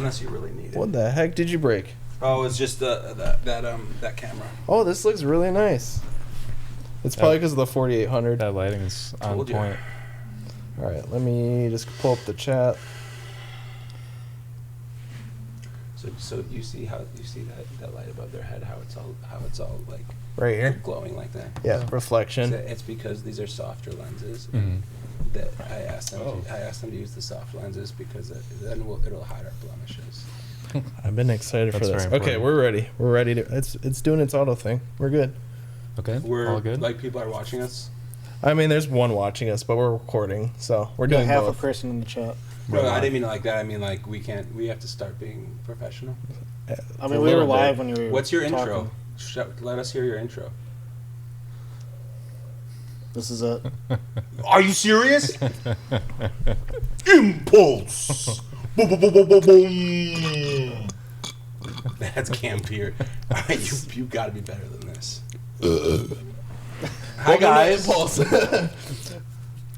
Unless you really need it. What the heck did you break? Oh, it's just that camera. Oh, this looks really nice. It's probably because of the 4800. That lighting is on point. All right, let me just pull up the chat. So you see that light above their head, how it's all like right here, glowing like that. Yeah, reflection. So it's because these are softer lenses. Mm-hmm. That I asked them to use the soft lenses because then it'll hide our blemishes. I've been excited for this. Very Okay, we're ready. We're ready to. It's doing its auto thing. We're good. Okay, we're all good. Like people are watching us. I mean, there's one watching us, but we're recording, so we're doing half both. a person in the chat. No, I didn't mean it like that. I mean like we have to start being professional. I mean, we were live when you were. What's your talking. intro? Let us hear your intro. This is it. Are you serious? Impulse. Boom, boom, boom, boom, boom, boom. That's Campbell. All right, you got to be better than this. Hi guys.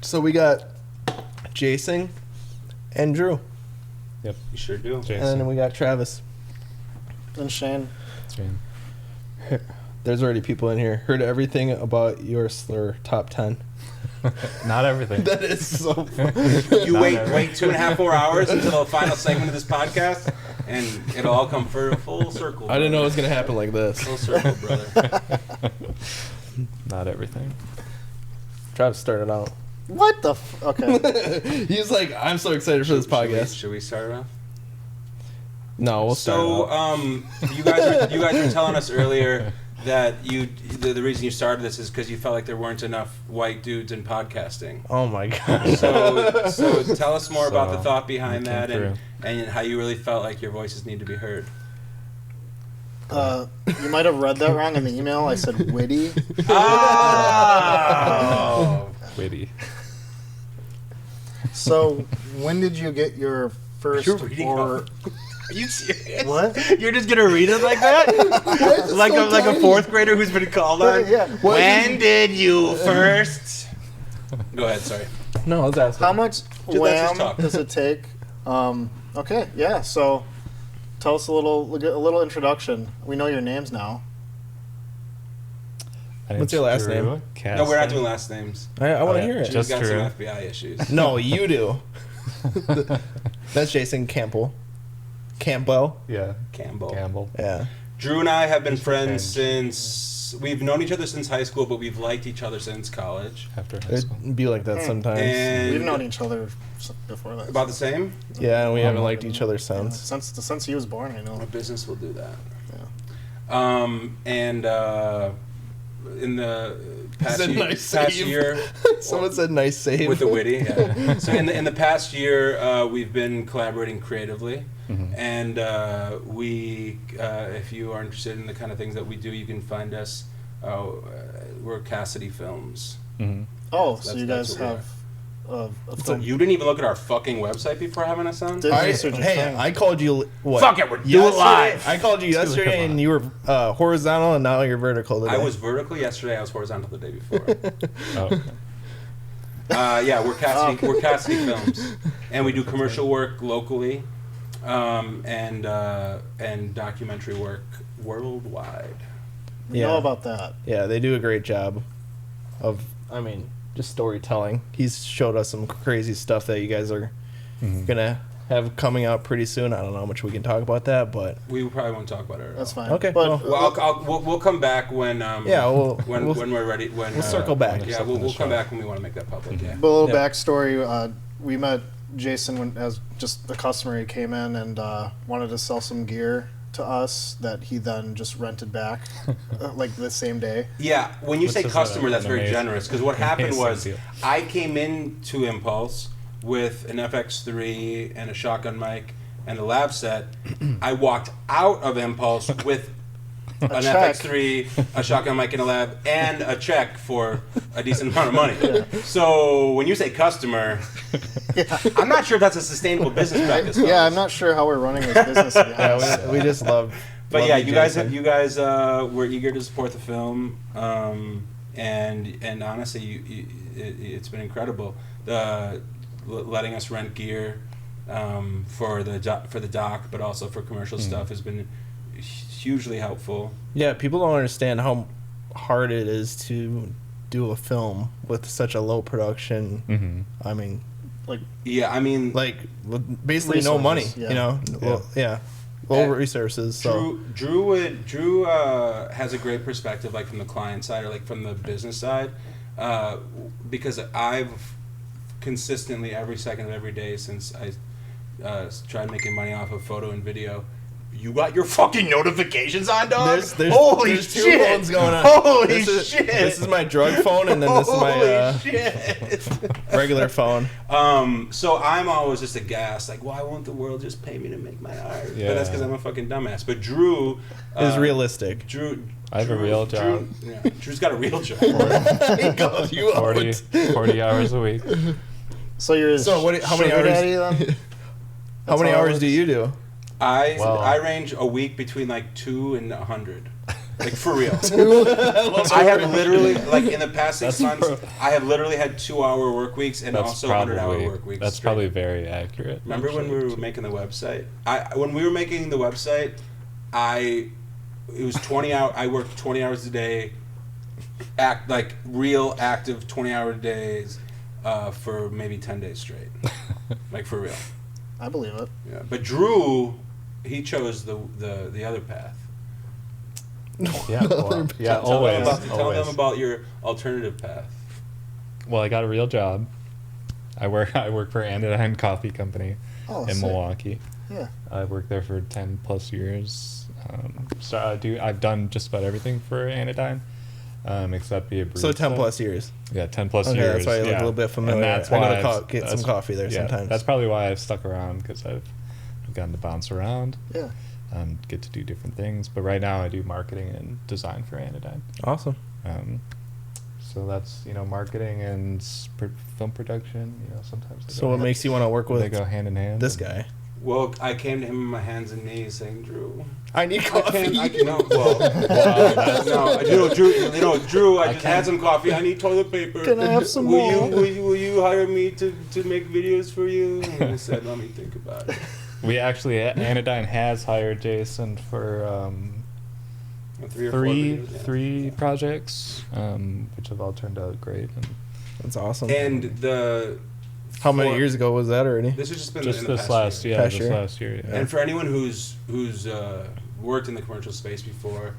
So we got Jason and Drew. Yep. You sure do. Jason. And then we got Travis. And Shane. Shane. There's already people in here. Heard everything about your slur top 10. Not everything. That is so funny. You wait 2.5 more hours until the final segment of this podcast, and it'll all come full circle. I didn't know it was going to happen like this. Full circle, brother. Not everything. Travis started out. What the okay. He's like, I'm so excited for this podcast. Should we start off? No, we'll start off. You guys were telling us earlier that the reason you started this is because you felt like there weren't enough white dudes in podcasting. Oh my god. So tell us more about the thought behind that and how you really felt like your voices need to be heard. You might have read that wrong in the email. I said witty. Oh. Witty. So when did you get your first You're reading or... Are you serious? What? You're just gonna read it like that? like a fourth grader who's been called on? Yeah. When did you first? Go ahead, sorry. No, let's ask him. How much Just let's just wham talk. does it take? Okay, yeah. So tell us a little introduction. We know your names now. What's your last name? No, we're not doing last names. I want to hear it. She's got Drew. some FBI issues. No, you do. That's Jason Campbell. Campbell. Yeah. Campbell. Yeah. Drew and I have been friends since... We've known each other since high school, but we've liked each other since college. After high school. It'd be like that sometimes. And We've known each other before that. about the same? Yeah, and we haven't liked each other since. Since he was born, I know. A business will do that. Yeah. In the past, Said nice year, Someone said nice save. with the witty. Yeah. So in the past year, we've been collaborating creatively, and we, if you are interested in the kind of things that we do, you can find us. We're Cassidy Films. Mm-hmm. Oh, That's so you guys what we are. have a So film. you didn't even look at our fucking website before having us on? Didn't I, research a hey, thing. I called you. What? Fuck it, we're doing Yesterday- live. I called you yesterday, and you were horizontal, and now you're vertical today. I was vertical yesterday. I was horizontal the day before. Oh. Yeah, we're Cassidy Films, and we do commercial work locally, and documentary work worldwide. We know about that. Yeah, they do a great job of, just storytelling. He's showed us some crazy stuff that you guys are gonna have coming out pretty soon. I don't know how much we can talk about that, but We probably won't talk about it. At That's all. fine. Okay, But We'll come back when when we're ready. When we'll circle back. Yeah, we'll come back when we want to make that public. Yeah. But a little Yeah. backstory, we met Jason as just a customer. He came in and wanted to sell some gear to us that he then just rented back like the same day. Yeah, when you This say is customer, that's an very amazing- generous. Because what happened amazing was, deal. I came into Impulse with an FX3 and a shotgun mic and a lab set. I walked out of Impulse with an check. FX3, a shotgun mic and a lab, and a check for a decent amount of money. So when you say customer, I'm not sure if that's a sustainable business practice. Yeah, I'm not sure how we're running this business. To be honest. yeah, we just love. But love yeah, you you guys were eager to support the film, and honestly, it's been incredible. Letting us rent gear, for the doc, but also for commercial stuff has been hugely helpful. Yeah, people don't understand how hard it is to do a film with such a low production. Mm-hmm. I mean, Yeah, I mean, like with basically no money. Resources, yeah. You know, low resources. So Drew has a great perspective, like from the client side or like from the business side, because I've consistently every second of every day since I tried making money off of photo and video. You got your fucking notifications on, dog? Holy there's shit! 2 phones going on. Holy shit! This is my drug phone, and then this is my shit! regular phone. So I'm always just aghast, like, why won't the world just pay me to make my art? Yeah. But that's because I'm a fucking dumbass. But Drew Is realistic. I have a real job. Drew's got a real job. He calls you 40 hours a week. So you're So how many sugar hours? daddy then? How many all hours it do is? you do? I range a week between like 2 and 100. Like for real. I have literally, like in the past 6 months, I have literally had 2-hour work weeks and also 100-hour work weeks. That's straight. probably very accurate. Remember when we were making the website? When we were making the website, it was 20 hours. I worked 20 hours a day, real active 20-hour days, for maybe 10 days straight. Like for real. I believe it. Yeah, but Drew, he chose the other path. Yeah, well, yeah, Tell always. Tell them about your alternative path. Well, I got a real job. I work for Anodyne Coffee Company Oh, in sick. Milwaukee. Yeah. I worked there for 10 plus years. So I've done just about everything for Anodyne, except be a barista. So 10 plus years. Yeah, 10 plus Okay, years. that's why you look a little bit familiar. And that's I why gotta get some coffee there sometimes. That's probably why I've stuck around, because I've gotten to bounce around, Yeah. get to do different things. But right now I do marketing and design for Anodyne. Awesome. So that's, marketing and film production. Sometimes. So what makes you want to work they with go hand in hand. this and- guy? Well, I came to him on my hands and knees saying, Drew. I need coffee. Drew, I just had some coffee. I need toilet paper. Can I have some more? Will you hire me to make videos for you? And I said, let me think about it. We actually, Anodyne has hired Jason for 3 or 4 videos, yeah. three projects, which have all turned out great. And That's awesome. And how many years ago was that already? This has just been just in the this past last year. year. Past This year? last year. Yeah. And for anyone who's worked in the commercial space before,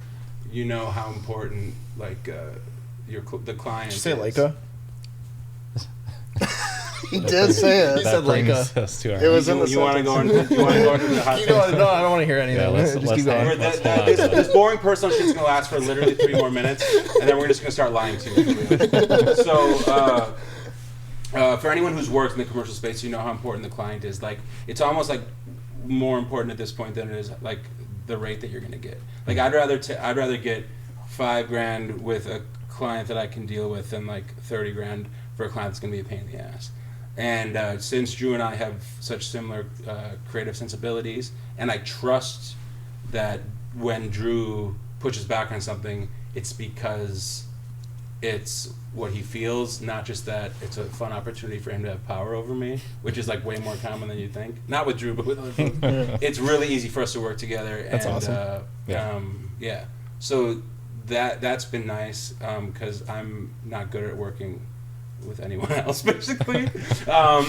you know how important the client. Did you say is. Leica? He did say it. said That brings Leica. us to our It was in the You want to sentence. go into the hot No, I don't want to hear anything. Yeah, let's Just keep hang- going. let's hold on to that. This boring personal shit's gonna last for literally 3 more minutes, and then we're just gonna start lying to you. So, for anyone who's worked in the commercial space, you know how important the client is. Like, it's almost like more important at this point than it is like the rate that you're gonna get. Like, I'd rather get $5,000 with a client that I can deal with than like $30,000 for a client that's gonna be a pain in the ass. And since Drew and I have such similar creative sensibilities, and I trust that when Drew pushes back on something, it's because it's what he feels, not just that it's a fun opportunity for him to have power over me, which is like way more common than you think. Not with Drew, but with other folks. It's really easy for us to work together. That's and, awesome. Yeah. So that's been nice because I'm not good at working with anyone else, basically. I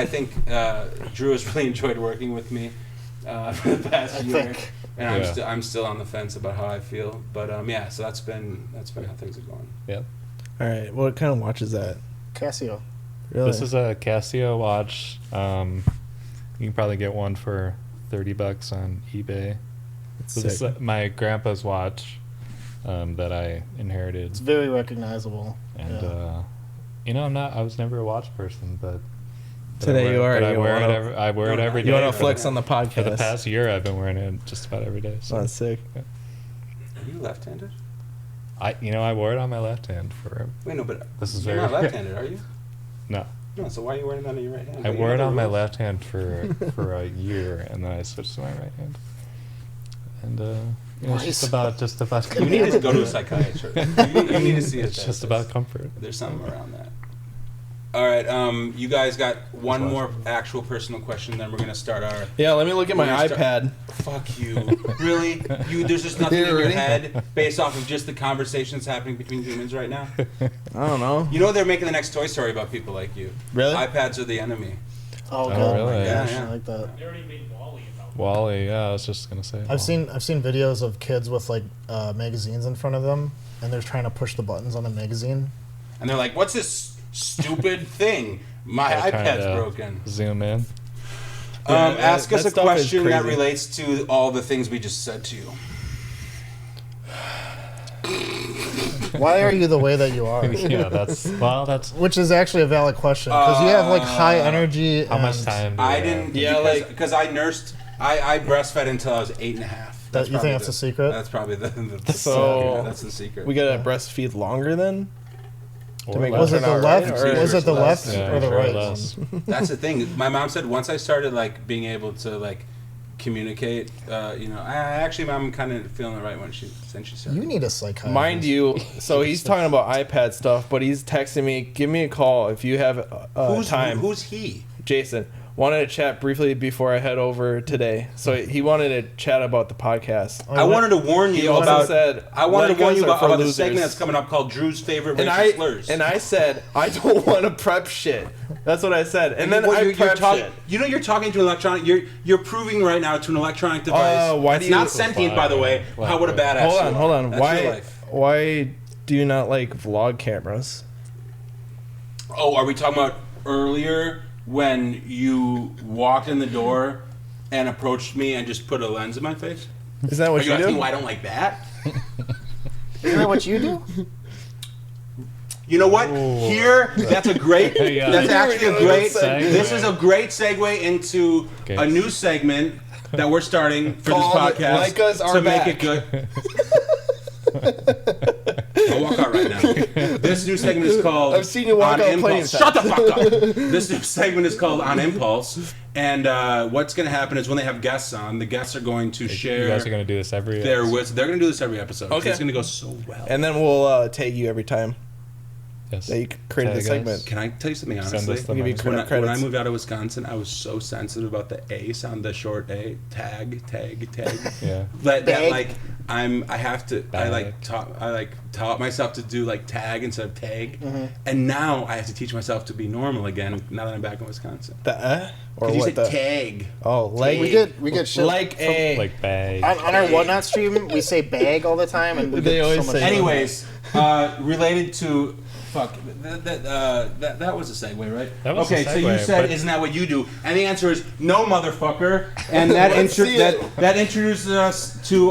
think Drew has really enjoyed working with me for the past year, and I'm still on the fence about how I feel. But so that's been how things are going. Yeah. All right. What kind of watch is that? Casio. Really? This is a Casio watch. You can probably get one for $30 on eBay. So this is my grandpa's watch that I inherited. It's very recognizable. And yeah. I was never a watch person, but Today you are. But I You wear wanna- it every day. You want to for flex the- on the podcast? For the past year, I've been wearing it just about every day. So That's sick. Are you left-handed? I wore it on my left hand for. Wait, no, but This is you're very- not left-handed, are you? No, No, so why are you wearing that on your right hand? I Like, wore you it know on the my rules. left hand for a year, and then I switched to my right hand. And it's just about You need to go to a psychiatrist. You need to see It's just about comfort. There's something around that. All right, you guys got one more actual personal question, then we're gonna start our. Yeah, let me look at my We're gonna iPad. Fuck you. Really? There's just nothing in your Really? head based off of just the conversations happening between humans right now? I don't know. You know they're making the next Toy Story about people like you. Really? iPads are the enemy. Oh, Oh, God. really? Gosh, Yeah. I like that. They already made Wall-E about Wall-E, yeah, I was just gonna say. I've seen videos of kids with like magazines in front of them, and they're trying to push the buttons on the magazine. And they're like, what's this stupid thing? My They're trying iPad's to broken. Zoom in. Ask us that a stuff is question that crazy. relates to all the things we just said to you. Why are you the way that you are? Yeah, that's Which is actually a valid question because you have like high energy. how much and time do I we have? didn't. Yeah, because I nursed. I breastfed until I was 8.5. That, you think probably that's a secret? That's probably the So- secret. That's the secret. We gotta breastfeed longer then? Or make less. Was it the Not left? right, or Was it the less? left Yeah, or the sure, right? less. That's the thing. My mom said once I started like being able to like communicate, I'm kind of feeling the right one. Since she said You need a psychiatrist. Mind you, so he's talking about iPad stuff, but he's texting me, give me a call if you have time. Who's he? Jason wanted to chat briefly before I head over today. So he wanted to chat about the podcast. I wanted to warn He you also about. said, I wanted to warn you Legos are about for the losers. segment that's coming up called Drew's favorite And racist slurs. I said, I don't want to prep shit. That's what I said. And then I you're prepped talking. shit. You know, you're talking to an electronic. You're proving right now to an electronic device. why it's do you- not sentient, by the way. Why? How what a badass. you are. Hold on. That's your life. Why do you not like vlog cameras? Oh, are we talking about earlier when you walked in the door and approached me and just put a lens in my face? Is that Are what you you asking do? why I don't like that? Isn't that what you do? You know what? Here, that's a great. Yeah. That's actually a great. Segue. This is a great segue into Okay. a new segment that we're starting for this Called podcast Like Us Are to make Back. it good. I'll walk out right now. This new segment is called I've seen you walk On out plenty Impulse. of Shut the fuck up. This new segment is called On Impulse, and what's going to happen is when they have guests on, the guests are going to share You guys are gonna do this every. their episode? wisdom. They're going to do this every episode. Okay. It's going to go so well. And then we'll tag you every time Yes. that you created the Tag us. segment. Can I tell you something Send honestly? us the Give you money. When I credits. moved out of Wisconsin, I was so sensitive about the A sound, the short A, tag. Yeah. That Bag. like I have to Bag. I taught myself to do like tag instead of tag, and now I have to teach myself to be normal again. Now that I'm back in Wisconsin, The or because you what said the? tag. Oh, like We get shit like a. Like bag. on our Whatnot stream. We say bag all the time, and we They get always so much say shit. Anyways, related to. Fuck, that was a segue, right? That was a okay, so you segue, said, but- isn't that what you do? And the answer is no, motherfucker. And that Let's see it. that introduces us to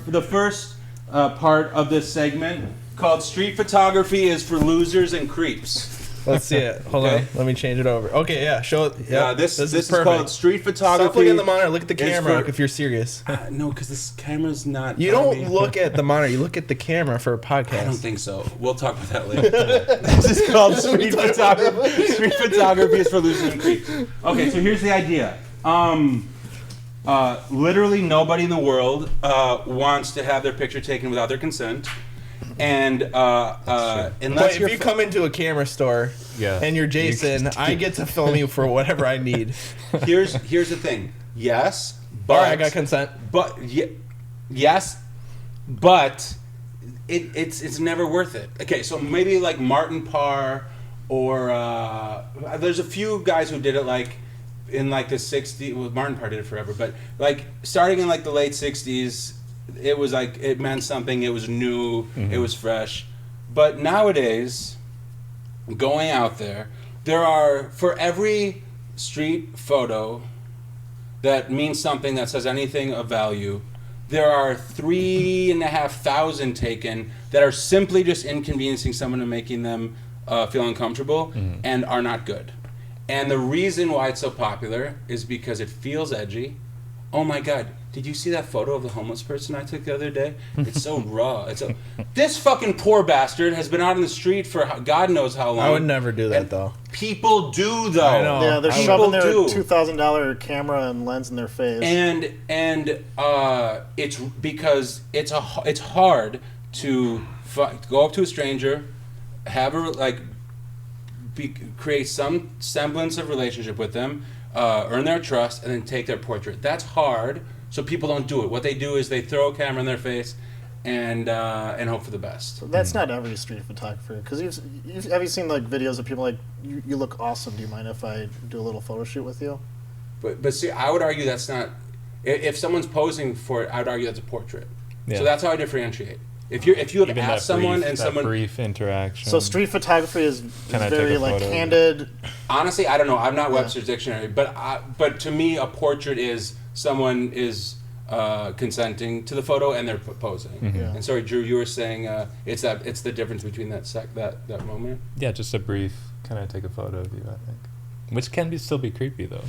the first part of this segment called Street Photography is for Losers and Creeps. Let's see it. Hold Okay. on. Let me change it over. Okay, yeah. Show it. Yeah, This is perfect. called Street Photography. Stop looking at the monitor. Look at the is camera for- if you're serious. No, because this camera's not. You on don't me. look at the monitor. You look at the camera for a podcast. I don't think so. We'll talk about that later. This is called Street Photography. Street Photography is for losers and creeps. Okay, so here's the idea. Literally nobody in the world wants to have their picture taken without their consent. And unless But you're if you come into a camera store Yeah. and you're Jason, I get to film you for whatever I need. here's the thing. Yes, but All right, I got consent. But yes, but it's never worth it. Okay, so maybe like Martin Parr or there's a few guys who did it like in like the 60s. Well, Martin Parr did it forever, but like starting in like the late 60s, it was like it meant something. It was new. It was fresh. But nowadays, going out there are for every street photo that means something, that says anything of value, there are 3,500 taken that are simply just inconveniencing someone and making them feel uncomfortable and are not good. And the reason why it's so popular is because it feels edgy. Oh my God, did you see that photo of the homeless person I took the other day? It's so raw. This fucking poor bastard has been out in the street for God knows how long. I would never do that And though. People do though. I know. Yeah, they're I shoving their do. $2,000 camera and lens in their face. And it's because it's hard to go up to a stranger, have a create some semblance of relationship with them, earn their trust, and then take their portrait. That's hard, so people don't do it. What they do is they throw a camera in their face and hope for the best. So that's not every street photographer. Because have you seen like videos of people like, you look awesome. Do you mind if I do a little photo shoot with you? But see, I would argue that's not. If someone's posing for it, I would argue that's a portrait. Yeah. So that's how I differentiate. If you have Even asked that someone brief, and that someone brief interaction. So street photography is Can I very take a like photo? candid. honestly, I don't know. I'm not Yeah. Webster's dictionary, but to me, a portrait is someone is consenting to the photo and they're posing. Mhm. Yeah. And sorry, Drew, you were saying it's the difference between that moment. Yeah, just a brief. Can I take a photo of you? I think, which can still be creepy though.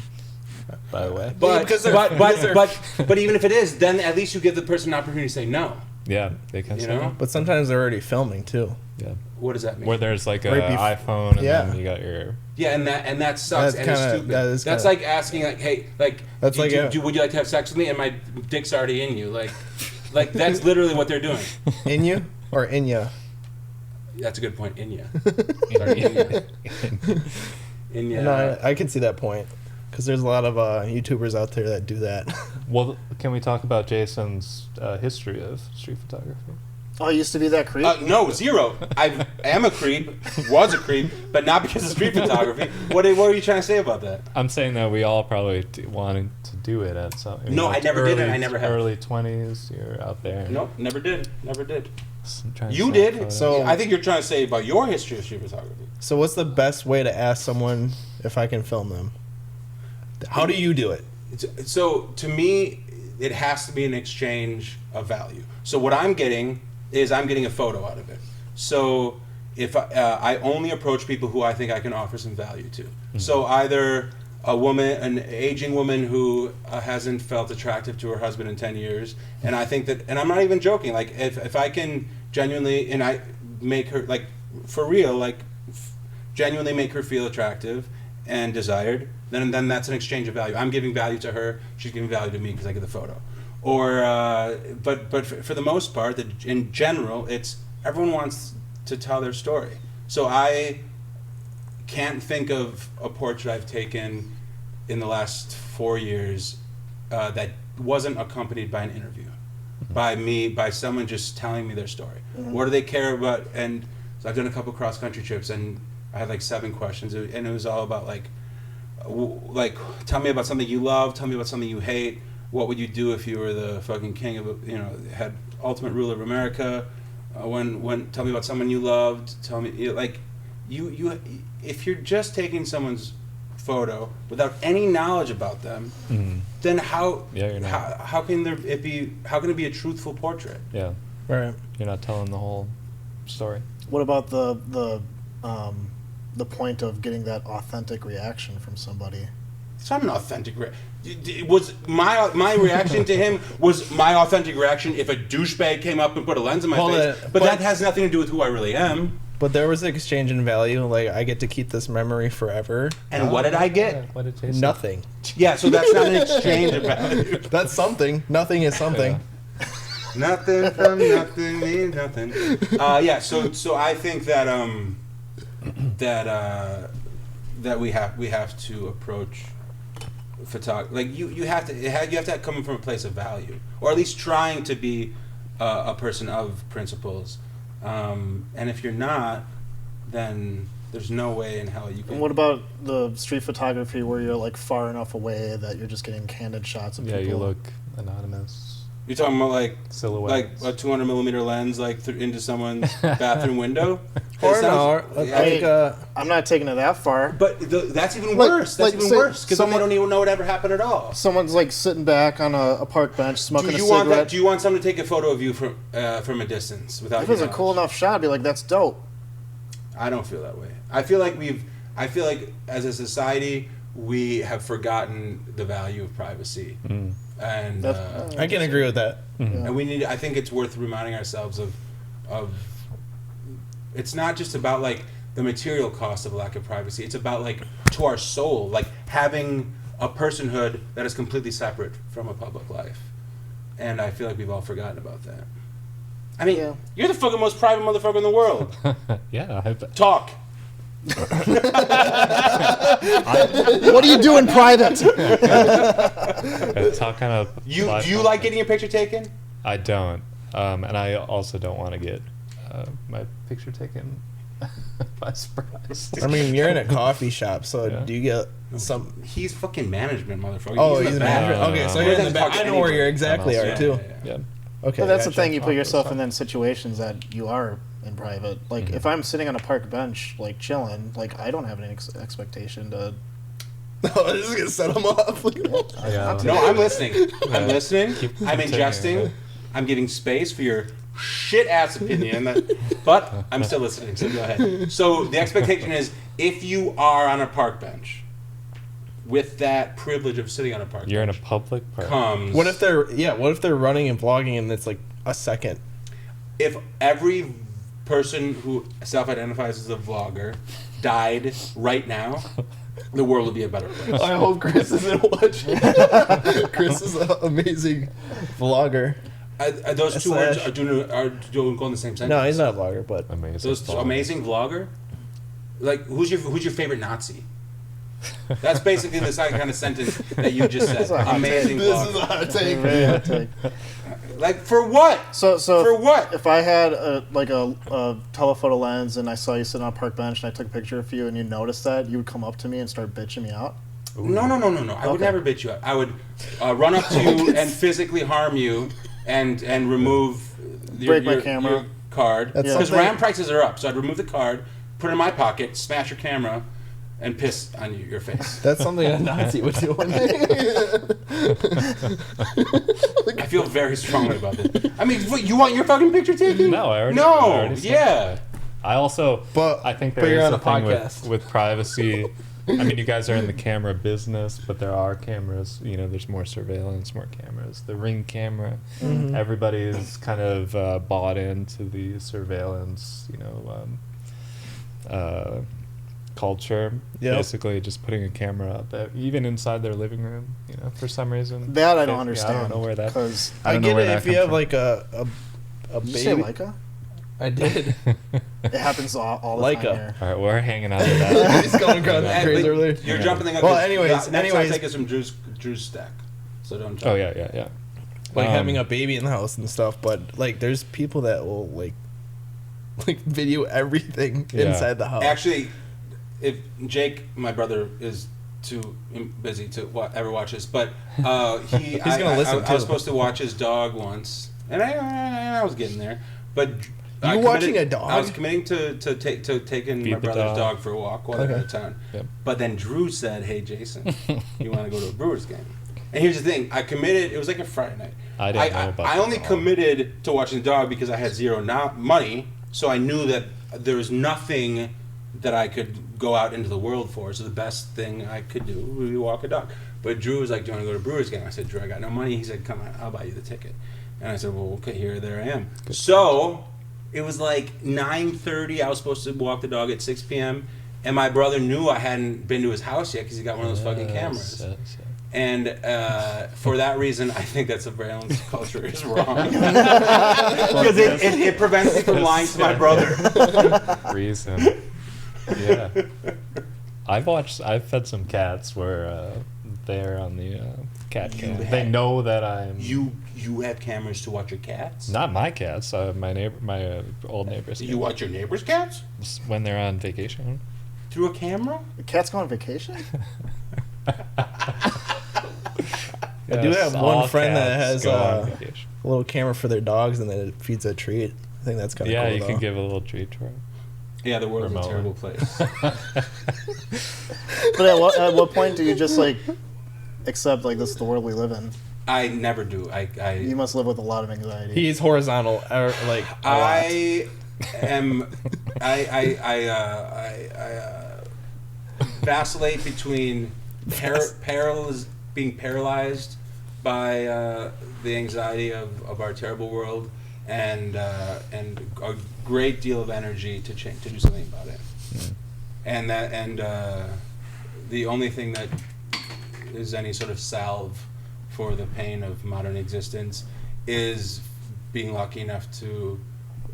By the way. But even if it is, then at least you give the person an opportunity to say no. Yeah, they can. You say know? that. But sometimes they're already filming too. Yeah. What does that mean? Where there's like a Right iPhone and yeah. then you got your. Yeah, and that sucks That's and it's kinda- stupid. that is That's kinda- like asking like, hey, like, That's like a- would you like to have sex with me? And my dick's already in you, like that's literally what they're doing. In you or in ya? That's a good point. In you. Yeah. In you. No, I can see that point because there's a lot of YouTubers out there that do that. Well, can we talk about Jason's history of street photography? Oh, you used to be that creep. No, zero. I am a creep, was a creep, but not because of street photography. What are you trying to say about that? I'm saying that we all probably wanted to do it at some. No, I never did, and I never have. Early 20s, you're out there. Nope, never did. Trying to You snap did. photos. So- I think you're trying to say about your history of street photography. So what's the best way to ask someone if I can film them? How do you do it? So to me, it has to be an exchange of value. So what I'm getting is I'm getting a photo out of it. So if I only approach people who I think I can offer some value to. Mm-hmm. So either a woman, an aging woman who hasn't felt attractive to her husband in 10 years, and I think that, and I'm not even joking, like if I can genuinely, and I make her, like for real, like genuinely make her feel attractive and desired, then that's an exchange of value. I'm giving value to her, she's giving value to me because I get the photo. Or, but for the most part, in general, it's everyone wants to tell their story. So I can't think of a portrait I've taken in the last 4 years that wasn't accompanied by an interview, by someone just telling me their story. Mhm. What do they care about? And so I've done a couple cross country trips, and I had like 7 questions, and it was all about like tell me about something you love, tell me about something you hate. What would you do if you were the fucking king of, had ultimate ruler of America? When tell me about someone you loved. Tell me, you if you're just taking someone's photo without any knowledge about them, Mhm. then how Yeah, you're not. how can it be a truthful portrait? Yeah, Right. you're not telling the whole story. What about the point of getting that authentic reaction from somebody? It's not an authentic was my reaction to him was my authentic reaction if a douchebag came up and put a lens in my Well, face, but that has nothing to do with who I really am. But there was an exchange in value. Like I get to keep this memory forever. And what did I get? What did Jason? Nothing. Yeah, so that's not an exchange of value. That's something. Nothing is something. Nothing from nothing means nothing. Yeah, so I think that that we have to approach photography like you have to come from a place of value, or at least trying to be a person of principles. And if you're not, then there's no way in hell you can. And what about the street photography where you're like far enough away that you're just getting candid shots of Yeah, people? you look anonymous. You're talking about like Silhouettes. a 200 millimeter lens into someone's bathroom window. Or It no, sounds- I think I'm not taking it that far. But that's even Like- worse. like That's even say worse because then they someone- don't even know what ever happened at all. Someone's like sitting back on a park bench smoking Do a you want cigarette. that? Do you want someone to take a photo of you from a distance without? If your it's a cool knowledge? enough shot, I'd be like, that's dope. I don't feel that way. I feel like as a society we have forgotten the value of privacy, Mm. and That's- I can agree with that. Mhm. and we need. I think it's worth reminding ourselves of. It's not just about like the material cost of lack of privacy. It's about like to our soul, like having a personhood that is completely separate from a public life, and I feel like we've all forgotten about that. I mean, Yeah. you're the fucking most private motherfucker in the world. Yeah, I bet. Talk. What do you do in private? That's how kind of. Do you like getting your picture taken? I don't, and I also don't want to get my picture taken by surprise. I mean, you're in a coffee shop, so Yeah. do you get some? He's fucking management, motherfucker. Oh, in he's the a back. manager. No, Okay, no, so no. you're in He the doesn't back. talk I to know where anybody. you exactly Yeah, are yeah, too. yeah. Yeah. Okay, But that's the gotcha. thing, you put yourself in Awesome. then situations that you are in private. Like, if I'm sitting on a park bench, like, chilling, like, I don't have any expectation to... Oh, this is gonna set him off. Yeah. No, I'm listening. I'm listening. Keep I'm taking ingesting. it. I'm giving space for your shit ass opinion. But I'm still listening. So go ahead. So the expectation is, if you are on a park bench, with that privilege of sitting on a park You're in a bench, public park. comes. What if they're running and vlogging and it's like a second? If every person who self-identifies as a vlogger died right now, the world would be a better place. I hope Chris isn't watching. Chris is an amazing vlogger. Those two words are doing go in the same sentence. No, he's not a vlogger, but Amazing. Those vlogger. amazing vlogger. Like, who's your favorite Nazi? That's basically the kind of sentence that you just said. This is a hot Amazing this vlogger. is a hot take. Very hot take. Like, for what? So For what? If I had a telephoto lens and I saw you sitting on a park bench and I took a picture of you and you noticed that, you would come up to me and start bitching me out? No. I would Okay. never bitch you up. I would run up to you and physically harm you and remove Break my camera. your card. That's Because something- RAM prices are up. So I'd remove the card, put it in my pocket, smash your camera, and piss on your face. That's something a Nazi would do one day. I feel very strongly about this. I mean, what, you want your fucking picture taken? No, I already. No, I already said yeah. I also, But- I think but there you're is on a a thing podcast. with privacy. I mean, you guys are in the camera business, but there are cameras. You know, there's more surveillance, more cameras. The Ring camera. Everybody is kind of bought into the surveillance. You know, culture. Yep. Basically, just putting a camera up, even inside their living room. You know, for some reason. That I don't Yeah, understand. I don't know where that. Because I I don't know get where it that if you comes have from. like a did you say baby. Leica? I did. It happens all the Leica. time here. All right, we're hanging on to that. He's going across the And- crazy but earlier. You're jumping the gun. Well, 'cause anyways- the next anyways- I take is from Drew's stack. So don't jump. Oh yeah. Like Um, having a baby in the house and stuff, but like there's people that will like video everything Yeah. inside the house. Actually, if Jake, my brother, is too busy to ever watch this, but He's gonna listen, I was too. supposed to watch his dog once, and I was getting there, but You watching a dog? I was committing to taking Feed my the brother's dog. dog for a walk while they were out of town. Yep. But then Drew said, "Hey, Jason, you want to go to a Brewers game?" And here's the thing: I committed. It was like a Friday night. I didn't know about I that only at all. committed to watching the dog because I had zero money, so I knew that there was nothing that I could go out into the world for. So the best thing I could do would be walk a dog. But Drew was like, "Do you want to go to a Brewers game?" I said, "Drew, I got no money." He said, "Come on, I'll buy you the ticket." And I said, "Well, okay, there I am." So it was like 9:30. I was supposed to walk the dog at 6 p.m. And my brother knew I hadn't been to his house yet because he got one of those fucking cameras. Yes. And for that reason, I think that surveillance culture is wrong. Because it prevents me from lying to my brother. Reason. Yeah. I've fed some cats where they're on the cat You cam. have- They know that I'm You have cameras to watch your cats? not my cats. My old neighbors. You watch your neighbor's cats? when they're on vacation. Through a camera? The cat's going on vacation? I do have one all friend that cats has go on a vacation. little camera for their dogs, and then it feeds a treat. I think that's kind of Yeah, cool. you though. can give a little treat to her. Yeah, the world's Remote. a terrible place. But at what point do you just like accept like this is the world we live in? I never do. You must live with a lot of anxiety. He's horizontal, like a lot. I am. Vacillate between being paralyzed by the anxiety of our terrible world, and a great deal of energy to do something about it. And the only thing that is any sort of salve for the pain of modern existence is being lucky enough to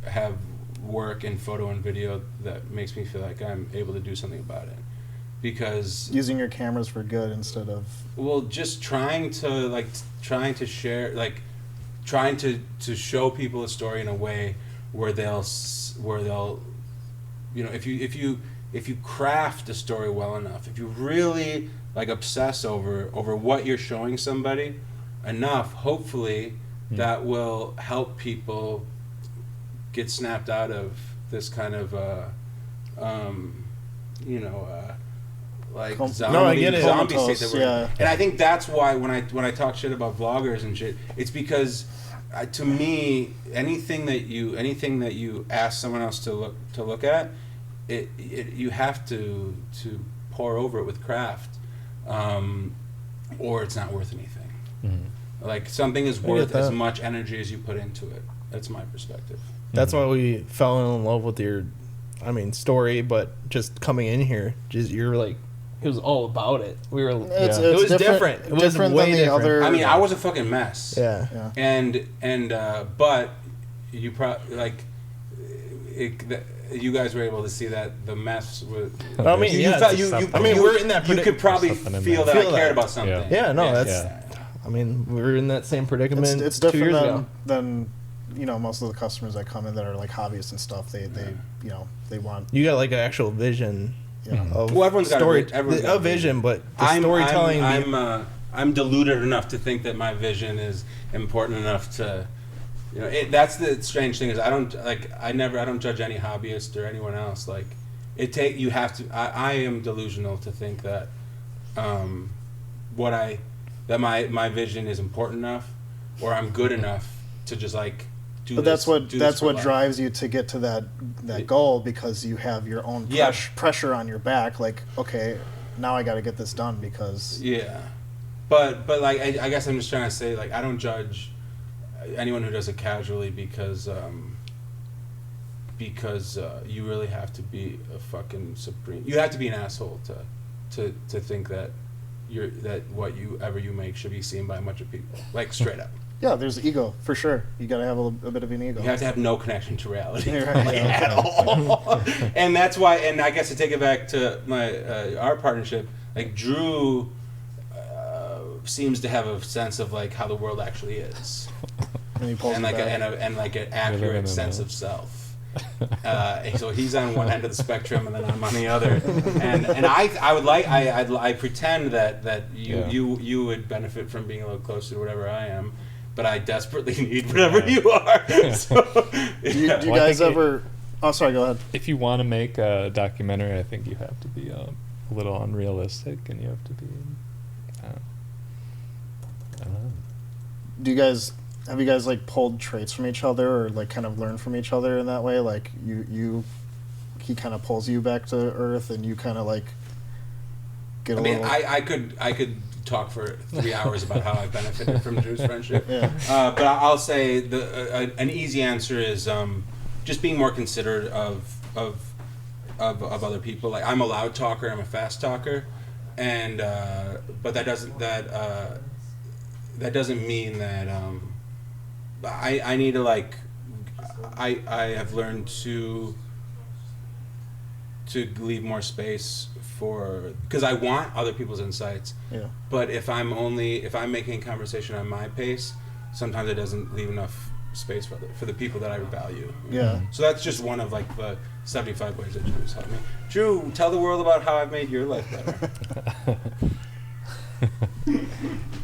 have work in photo and video that makes me feel like I'm able to do something about it. Because using your cameras for good instead of just trying to share, like trying to show people a story in a way where they'll if you craft a story well enough, if you really like obsess over what you're showing somebody enough, hopefully that will help people get snapped out of this kind of like zombie, No, I get it. zombie state that we're in. Yeah. And I think that's why when I talk shit about vloggers and shit, it's because to me anything that you ask someone else to look at, it you have to pour over it with craft, or it's not worth anything. Mm-hmm. Like something is worth as much energy as you put into it. That's my perspective. That's why we fell in love with your, story. But just coming in here, you're like, it was all about it. We were. It's it was different. It was different way than the different. other. I mean, I was a fucking mess. Yeah. And but you probably like you guys were able to see that the mess was. I mean, we're in that. You could probably feel that I cared about something. We're in that same predicament. It's 2 years different ago. than most of the customers that come in that are like hobbyists and stuff. They want. You got like an actual vision. Of everyone's story, got a vision, but the storytelling. I'm deluded enough to think that my vision is important enough to, that's the strange thing is I don't judge any hobbyist or anyone else. Like, I am delusional to think that, my vision is important enough, or I'm good enough to just like. But that's what drives you to get to that goal, because you have your own pressure on your back. Like, okay, now I got to get this done because. Yeah, but like I guess I'm just trying to say, like, I don't judge anyone who does it casually because you really have to be a fucking supreme. You have to be an asshole to think that what you make should be seen by a bunch of people, like straight up. Yeah, there's ego for sure. You got to have a bit of an ego. You have to have no connection to reality, right, at all. And that's why. And I guess to take it back to my our partnership, like Drew seems to have a sense of like how the world actually is, and like an accurate sense of self. So he's on one end of the spectrum, and then I'm on the other. And I pretend that you would benefit from being a little closer to whatever I am. But I desperately need whatever you are. So, do you guys ever... Oh, sorry, go ahead. If you want to make a documentary, I think you have to be a little unrealistic, and you have to be... I don't know. Have you guys like pulled traits from each other, or like kind of learned from each other in that way? Like he kind of pulls you back to earth, and you kind of like get a little... I could talk for 3 hours about how I benefited from Drew's friendship. Yeah. But I'll say an easy answer is just being more considerate of other people. Like, I'm a loud talker, I'm a fast talker, and but that doesn't mean that I need to like I have learned to leave more space because I want other people's insights. Yeah. But if I'm making a conversation on my pace, sometimes it doesn't leave enough space for the people that I value. Yeah. So that's just one of like the 75 ways that Drew's helped me. Drew, tell the world about how I've made your life better.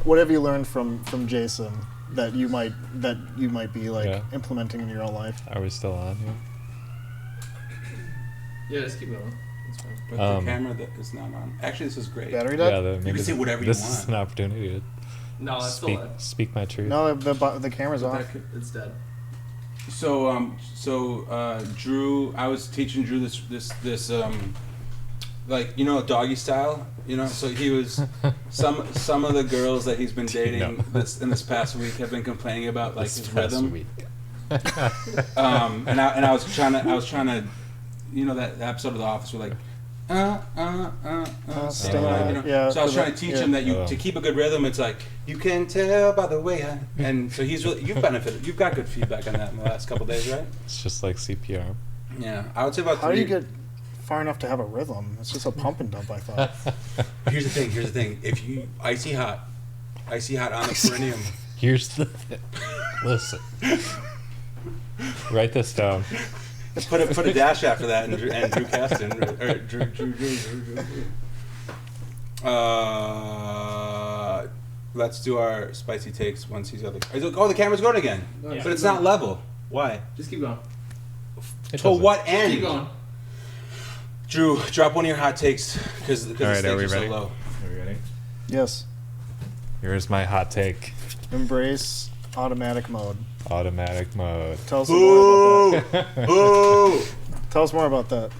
What have you learned from Jason that you might be like implementing in your own life? Are we still on here? Yeah, just keep going. That's fine. But the camera that is not on. Actually, this is great. Battery dead? Yeah, You can say whatever you this want. is an opportunity to No, that's still dead. speak my truth. No, the camera's off. It's dead. So Drew, I was teaching Drew this like, doggy style, so he was some of the girls that he's been dating in this past week have been complaining about like his rhythm. And I was trying to that episode of The Office where like stand, yeah, So I was for trying the- to teach yeah. him that to keep a good rhythm, it's like you can tell by the way and so he's really, you've benefited. You've got good feedback on that in the last couple of days, right? It's just like CPR. Yeah, I would say about How do 3. you get far enough to have a rhythm? It's just a pump and dump, I thought. Here's the thing. If you icy hot on the perineum. Here's the thing. Listen. Write this down. Put a dash after that and Drew Caston or Drew. Let's do our spicy takes once he's other. Oh, the camera's going again, Yeah. but it's not level. Why? Just keep going. To what Keep end? going. Drew, drop one of your hot takes because the All right, stakes are we are so ready? low. Are we ready? Yes. Here's my hot take. Embrace automatic mode. Automatic mode. Tell us more about that. Boo! Tell us more about that.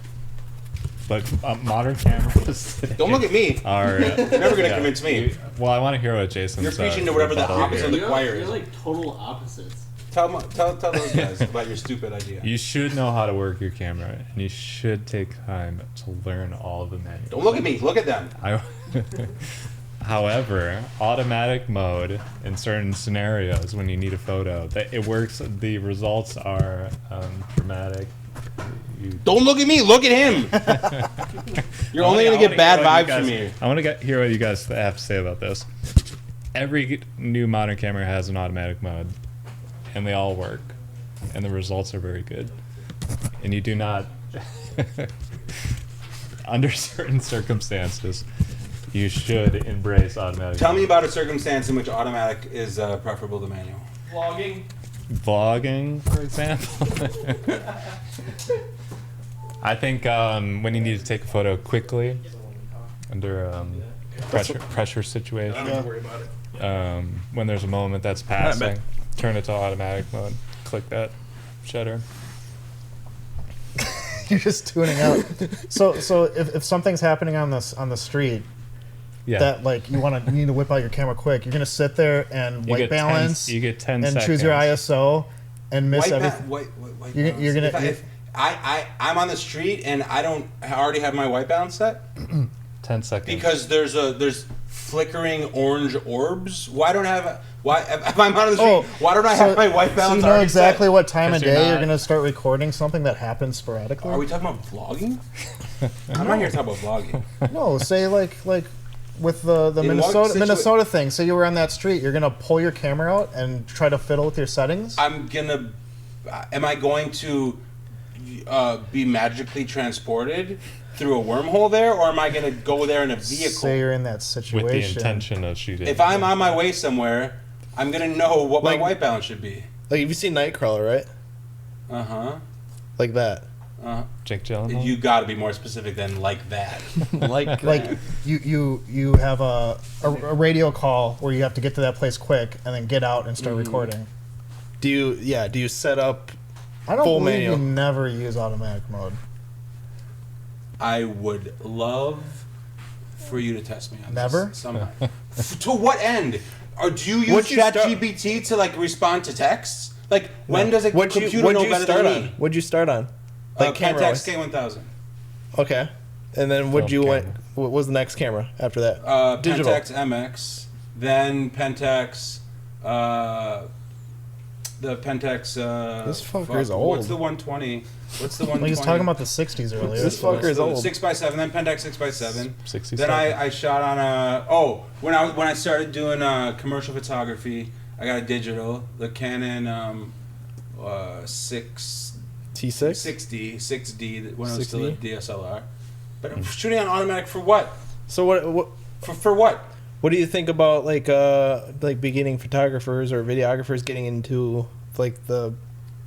But modern cameras today Don't look at me. are You're never gonna convince me. Well, I want to hear what Jason's. You're preaching to whatever the rebuttal opposite here. of the You're, choir you're is. like total opposites. Tell those guys about your stupid idea. You should know how to work your camera, and you should take time to learn all of the manuals. Don't look at me. Look at them. However, automatic mode in certain scenarios when you need a photo, that it works. The results are dramatic. Don't look at me. Look at him. You're only gonna get bad vibes from me. I want to hear what you guys have to say about this. Every new modern camera has an automatic mode, and they all work, and the results are very good. And you do not, under certain circumstances, you should embrace automatic. Tell me mode. about a circumstance in which automatic is preferable to manual. Vlogging. Vlogging, for example. I think when you need to take a photo quickly under pressure situation, Yeah. when there's a moment that's passing, turn it to automatic mode. Click that shutter. You're just tuning out. So if something's happening on the street Yeah. that like you need to whip out your camera quick, you're gonna sit there and You white get 10 balance you get 10 and seconds. choose your ISO and miss White everything. white You're balance. gonna- If I'm on the street and I already have my white balance set 10 seconds. because there's flickering orange orbs. Why don't I have if I'm on the street? Why don't I have my white So balance? you know already exactly set? what time of 'Cause you're day you're not- gonna start recording something that happens sporadically. Are we talking about vlogging? I'm not here to talk about vlogging. No, say like with the In what Minnesota thing. Say you were on that street, you're gonna pull your camera out and try to fiddle with your settings. Am I going to be magically transported through a wormhole there, or am I going to go there in a vehicle? Say you're in that situation. with the intention of shooting. If I'm on my way somewhere, I'm going to know what Like- my white balance should be. Like, if you see Nightcrawler, right? Uh-huh. Like that. Jake Gyllenhaal. You got to be more specific than like that. Like, Like you have a radio call where you have to get to that place quick and then get out and start recording. do you set up? I don't Full believe manual. you never use automatic mode. I would love for you to test me on Never? this somehow. To what end? Or do you use What'd you start- ChatGPT to like respond to texts? Like when does a What'd computer you know better start than on? me? What'd you start on? Like camera Pentax wise? K1000. Okay. And then what'd Film you want? camera. What was the next camera after that? Digital. Pentax MX, then Pentax, the Pentax. This fucker's What's old. the 120? What's the 120? Like he's talking about the 60s earlier. This fucker's old. 6x7, then Pentax 6x7. 67. Then I shot on a when I started doing commercial photography, I got a digital, the Canon T6. 6D when it was still a 6D? DSLR. But I'm shooting on automatic for what? So what For what? what do you think about like beginning photographers or videographers getting into like the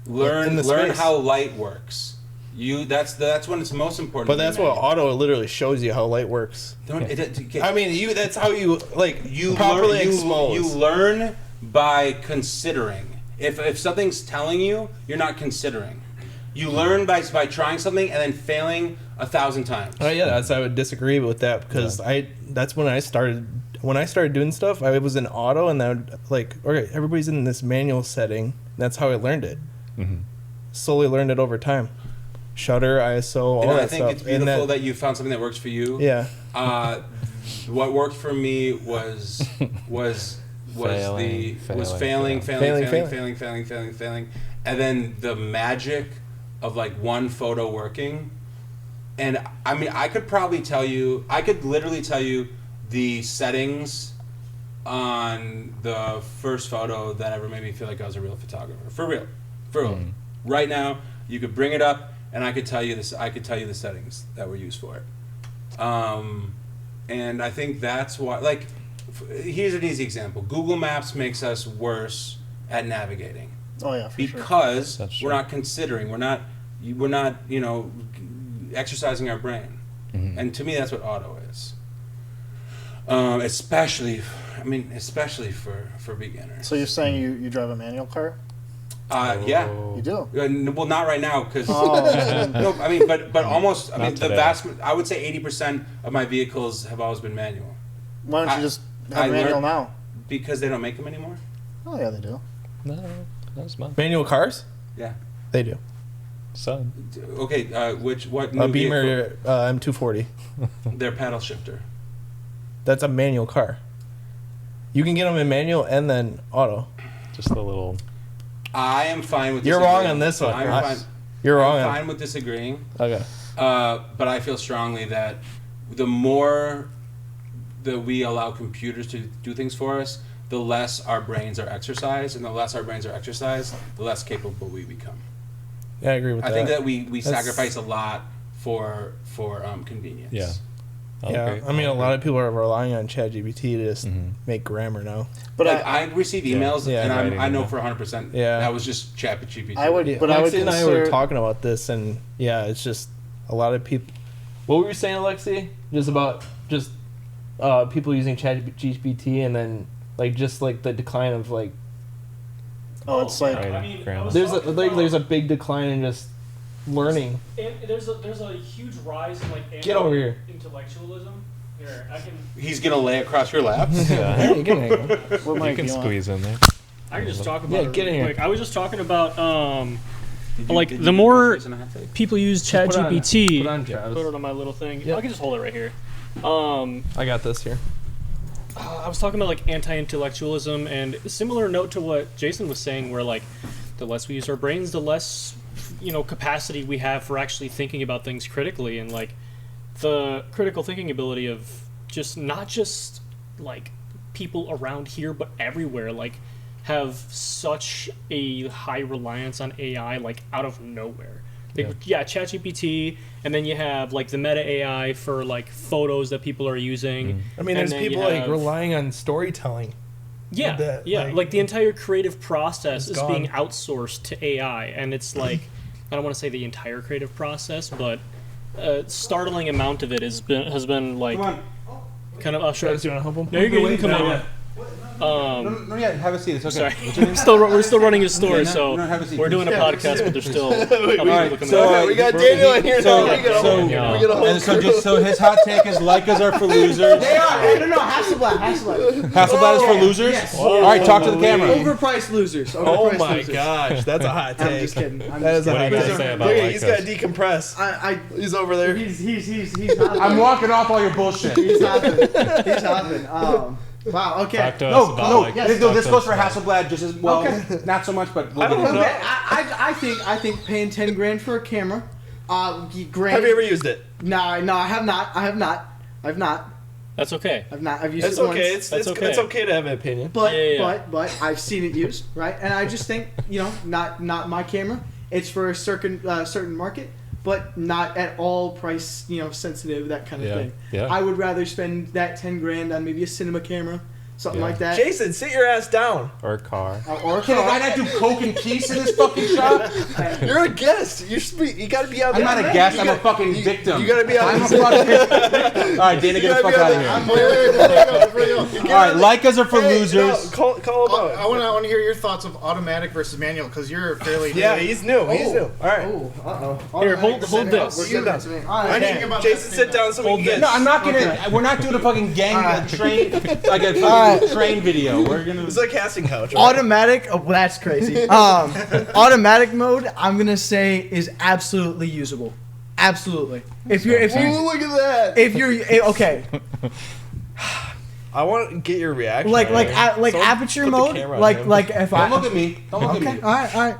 Learn the learn space? how light works. That's when it's most important. But to that's be what manual. auto literally shows you how light works. I mean, that's how you like you properly learn, expose. you learn by considering. If something's telling you, you're not considering. You learn by trying something and then failing 1,000 times. Oh yeah, I would disagree with that because that's when I started doing stuff. I was in auto and I would like, okay, everybody's in this manual setting. That's how I learned it. Mhm. Slowly learned it over time. shutter, ISO, all And that I think stuff. it's beautiful that you found something that works for you. Yeah. What worked for me was failing, and then the magic of like one photo working. And I mean, I could literally tell you the settings on the first photo that ever made me feel like I was a real photographer. For real. Right now, you could bring it up, and I could tell you this. I could tell you the settings that were used for it. And I think that's why. Like, here's an easy example. Google Maps makes us worse at navigating. Oh yeah, for sure. Because we're not considering. We're not. Exercising our brain. And to me, that's what auto is. Especially for beginners. So you're saying you drive a manual car? Yeah. You do? Well, not right now, because Oh. no. I mean, but almost. I Not mean, the today. I would say 80% of my vehicles have always been manual. Why don't you just I have manual learned- now? Because they don't make them anymore. Oh yeah, they do. No, that's mine. Manual cars? Yeah. They do. Son. Okay. What A new Beamer vehicle? M240. Their paddle shifter. That's a manual car. You can get them in manual and then auto. Just a little. I am fine with. You're disagreeing. wrong on this one. I'm fine. You're wrong I'm on. fine with disagreeing. Okay. But I feel strongly that the more that we allow computers to do things for us, the less our brains are exercised, and the less our brains are exercised, the less capable we become. Yeah, I agree with that. I think that we That's- sacrifice a lot for convenience. Yeah. I'll Yeah, agree. I mean, a lot of people are relying on ChatGPT to just Mhm. make grammar now. But Like I receive emails, Yeah. and Writing I know email. for 100% Yeah. that was just ChatGPT. I would, but I would Alexi and I consider. were talking about this, and yeah, it's just a lot of people. What were you saying, Alexi? Just about people using ChatGPT, and then just like the decline of like. Oh, it's like Right. I mean, I Grammar. was There's talking there's a about- big decline in just learning. and there's a huge rise in like Get over here. intellectualism. Here, I can He's gonna lay across your lap. Yeah. Hey, get in here. what You might can be on. squeeze in there. I can just talk about Yeah, it get in real here. quick. I was just talking about Did you- like did the you more go Jason, a hot take? people use Put on- ChatGPT. put on, Travis. Put it on my little thing. Yep. I can just hold it right here. I got this here. I was talking about like anti-intellectualism, and similar note to what Jason was saying, where like the less we use our brains, the less capacity we have for actually thinking about things critically, and like the critical thinking ability of not just like people around here, but everywhere, like have such a high reliance on AI, like out of nowhere. ChatGPT, and then you have like the Meta AI for like photos that people are using. I mean, And there's then you people like have- relying on storytelling. Yeah, that, like, like, the entire creative process it's is being gone. outsourced to AI, and it's like I don't want to say the entire creative process, but a startling amount of it has been like Come on. kind of. Sure. Travis, you want to help him? No, you're good. You can come No, on. No, yeah, have a seat. It's okay. Sorry, we're still running a store, Okay, so no, have a seat, we're doing a please. podcast, but there's still. All right, looking so back. we got Daniel in here So, now. We got a whole- we got a whole and so crew. just so his hot take is Leicas are for losers. They are. No, Hasselblad. Hasselblad is for losers. Yes. All right, talk to the camera. Overpriced losers. Oh Overpriced my losers. gosh, that's a hot take. I'm just kidding. That is a What do hot you guys take. say about Look at, he's Lycos? got to decompress. I He's over there. he's not. I'm walking off all your bullshit. He's hopping. He's hopping. Wow. Okay. Talk to us No, about no, like, yes, no, this talk goes to for us about- Hasselblad just as well. Okay. Not so much, but we'll I don't get into know. it. Okay. I think paying 10 grand for a camera. Grand. Have you ever used it? No, I have not. I've not. That's okay. I've used It's it once. okay. That's It's okay. it's okay to have an opinion. But Yeah. but I've seen it used, right? And I just think not my camera. It's for a certain market, but not at all price sensitive, that kind of Yeah, thing. yeah. I would rather spend that 10 grand on maybe a cinema camera, something Yeah. like that. Jason, sit your ass down. Or a car. Or a Can a guy car. not do coke and peace in this fucking shop? You're a guest. You got to be on. I'm not a guest. I'm a fucking you- victim. you gotta be on I'm a this- fucking. All right, Dana, get the gotta fuck be on out of the- here. All right, Lycas are for Hey, losers. No, call him out. I want to hear your thoughts of automatic versus manual because you're fairly Yeah, new. he's new. He's new. All right. Oh, uh-oh. Here, hold this. Sit down. I need Okay. Jason, sit down so we can get. No, I'm not gonna. Okay. We're not doing a fucking gang Alright. train like a fucking right. train video. We're gonna. It's like casting couch. Right? Automatic. Oh, that's crazy. Automatic mode. I'm gonna say is absolutely usable. Absolutely. If you're Ooh, look at that. if you're okay, I want to get your reaction. like So aperture put the mode, camera on like him. if I Don't look at me. Don't look okay, at me. all right.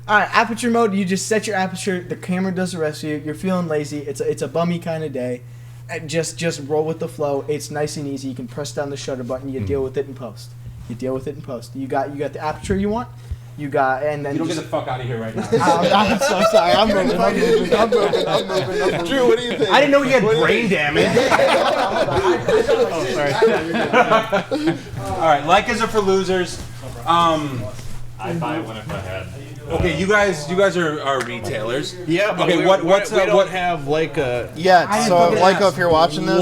Aperture mode. You just set your aperture. The camera does the rest of you. You're feeling lazy. It's a bummy kind of day. And just roll with the flow. It's nice and easy. You can press down the shutter button. You deal with it in post. You got the aperture you want. You got and then You don't get just, the fuck out of here right now. I'm so sorry. I'm moving. Drew, what do you think? I didn't know you had brain damage. All right, Leicas are for losers. I'd buy one if I had. Okay, you guys are retailers. Yeah. But Okay, we, what's we don't what have like a. Yeah, so fucking like ask. if you're watching this,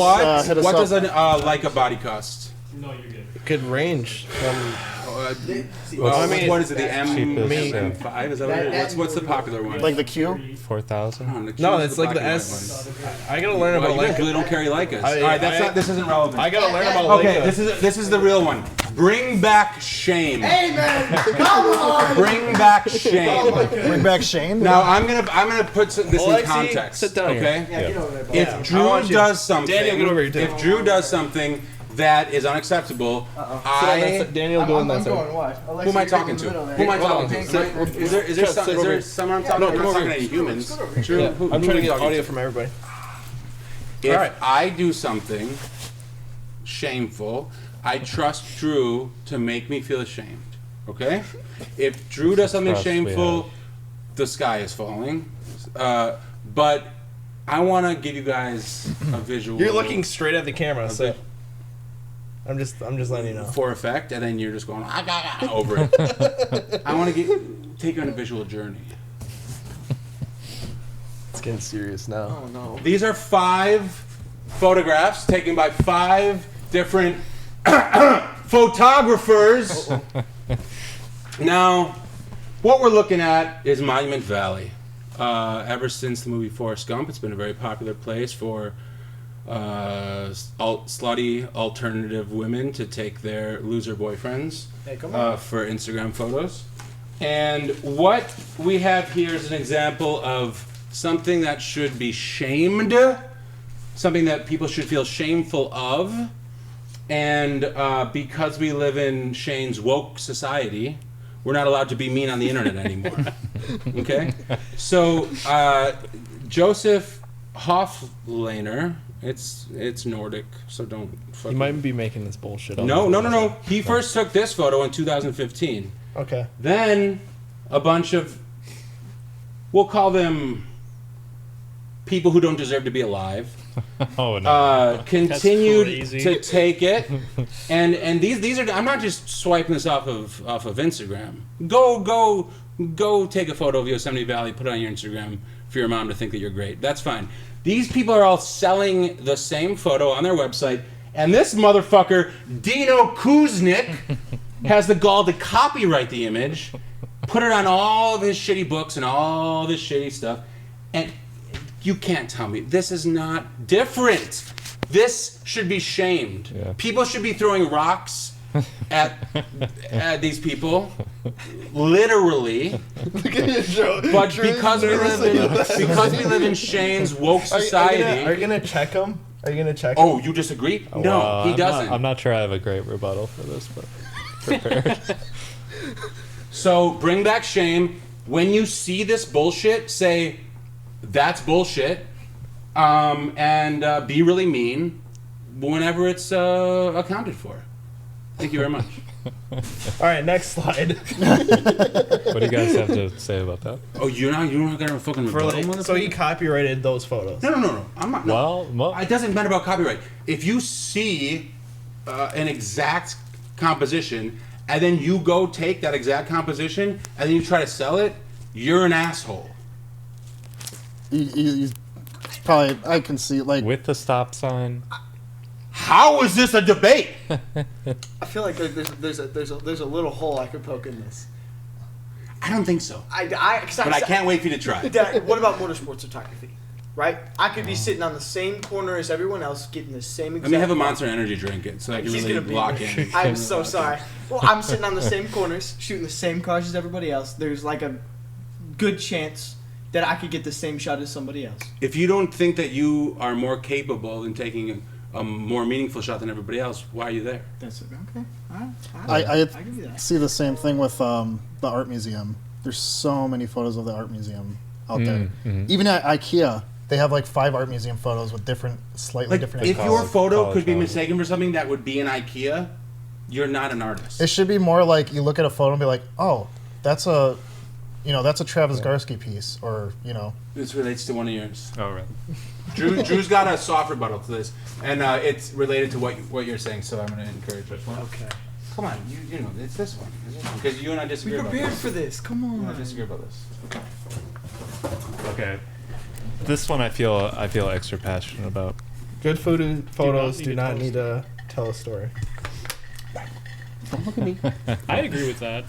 hit us what up. does a Leica body cost? No, you're good. Good range from. I mean, what is it? The cheapest, M5? Is that what it is? What's the popular one? Like the Q? 4,000. No, it's like the S. I gotta learn Well, about you guys Leica. really don't carry Leicas. I- All right, that's I- not. This isn't relevant. I gotta learn about Okay, Leica. this is the real one. Bring back shame. Hey man, come on. Bring back shame. Bring back Shane? Now I'm gonna put this in Alexi, context. sit down here. Okay. Yeah, get over there, bud. If I Drew want you- does something, Daniel, get over here, too. if Drew does something that is unacceptable, Daniel I'm going that going. side. Watch. who am I talking to? Who am I talking to? Is there someone I'm talking to? I'm not talking to any humans. Drew, Yeah, who I'm am trying I to get talking audio from everybody. If Alright. I do something shameful, I trust Drew to make me feel ashamed. Okay? If Drew does something Trust we shameful, have. the sky is falling. But I want to give you guys a visual. You're looking straight at the camera, so I'm just letting you know. for effect, and then you're just going over it. I want to take you on a visual journey. It's getting serious now. Oh no. These are 5 photographs taken by 5 different photographers. Now, what we're looking at is Monument Valley. Ever since the movie Forrest Gump, it's been a very popular place for slutty alternative women to take their loser boyfriends for Instagram photos. And what we have here is an example of something that should be shamed, something that people should feel shameful of. And because we live in Shane's woke society, we're not allowed to be mean on the internet anymore. Okay? So, Joseph Hoflaner, it's Nordic, so don't You fucking... might be making this bullshit up. No. He first took this photo in 2015. Okay. Then a bunch of, we'll call them people who don't deserve to be alive, Oh no. continued crazy. to take it, and these are, I'm not just swiping this off of Instagram. Go take a photo of Yosemite Valley, put it on your Instagram for your mom to think that you're great. That's fine. These people are all selling the same photo on their website, and this motherfucker Dino Kuznick has the gall to copyright the image, put it on all of his shitty books and all this shitty stuff, and you can't tell me this is not different. This should be shamed. Yeah. People should be throwing rocks at these people, literally. But because we live in Shane's woke society. Are you gonna check him? Are you gonna check him? Oh, you disagree? No, Well, he doesn't. I'm not sure I have a great rebuttal for this, but prepared. So bring back shame. When you see this bullshit, say, that's bullshit, and be really mean whenever it's accounted for. Thank you very much. All right, next slide. What do you guys have to say about that? Oh, you're not gonna fucking For rebuttal, like, so he copyrighted those photos. No. I'm not. No. Well, It doesn't matter about copyright. If you see an exact composition and then you go take that exact composition and then you try to sell it, you're an asshole. He's probably, I can see, like, with the stop sign. How is this a debate? I feel like there's a little hole I could poke in this. I don't think so. But But I can't wait for you to try. Dad, what about motorsports photography? right? I could be sitting on the same corner as everyone else, getting the same exact. Let me have a Monster Energy drink it so I can He's really gonna be lock there. in. I'm so sorry. Well, I'm sitting on the same corners, shooting the same cars as everybody else. There's like a good chance that I could get the same shot as somebody else. If you don't think that you are more capable in taking a more meaningful shot than everybody else, why are you there? That's okay. All right. I give you that. see the same thing with the art museum. There's so many photos of the art museum out there. Even at IKEA, they have like 5 art museum photos with slightly Like, different. if your photo could be college. mistaken for something that would be in IKEA, you're not an artist. It should be more like you look at a photo and be like, oh, that's a Travis Garsky piece, or This relates to one of yours. Oh, right. Drew's got a soft rebuttal to this, and it's related to what you're saying. So I'm going to encourage it. Okay. Come on, you know it's this one because you and I disagree We about prepared this. for this. Come You and I on. disagree about this. Okay. This one I feel extra passionate about. Good photos need do to not tell a need to tell a story. I agree with that.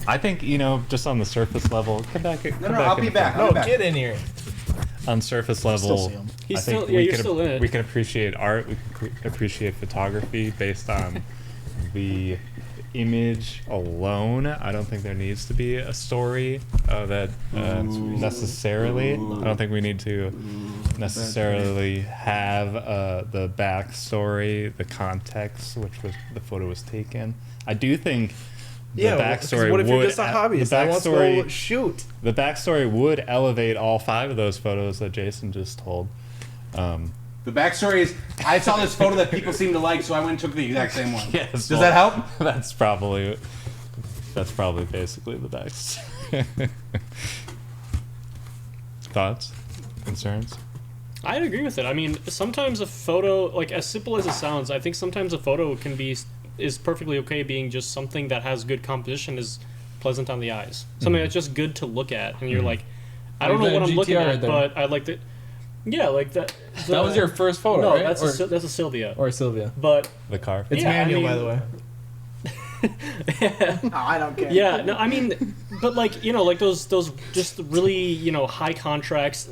I think, just on the surface level, come back. No, I'll be back. No, get in here. On surface still level, see 'em. He's I think still- yeah, you're still in it. we can appreciate art. We can appreciate photography based on the image alone. I don't think there needs to be a story that necessarily. I don't think we need to necessarily have the backstory, the context, which was the photo was taken. I do think the backstory what if you're would just a hobbyist? the I want to backstory go shoot. the backstory would elevate all 5 of those photos that Jason just told. The backstory is I saw this photo that people seem to like, so I went and took the exact same one. Yes, Does well, that help? That's probably basically the backstory. Thoughts, concerns? I'd agree with it. I mean, sometimes a photo, like as simple as it sounds, I think sometimes a photo is perfectly okay being just something that has good composition, is pleasant on the eyes, something that's just good to look at, and you're like, I don't know Like what the I'm looking GTR at, right there. but I like the, yeah, like that. That was your first photo, No, right? that's a Sylvia. or Sylvia. But The car. It's Yeah, I manual, by mean- the way. Oh, I don't care. yeah, no, I mean, but like like those just really high contrast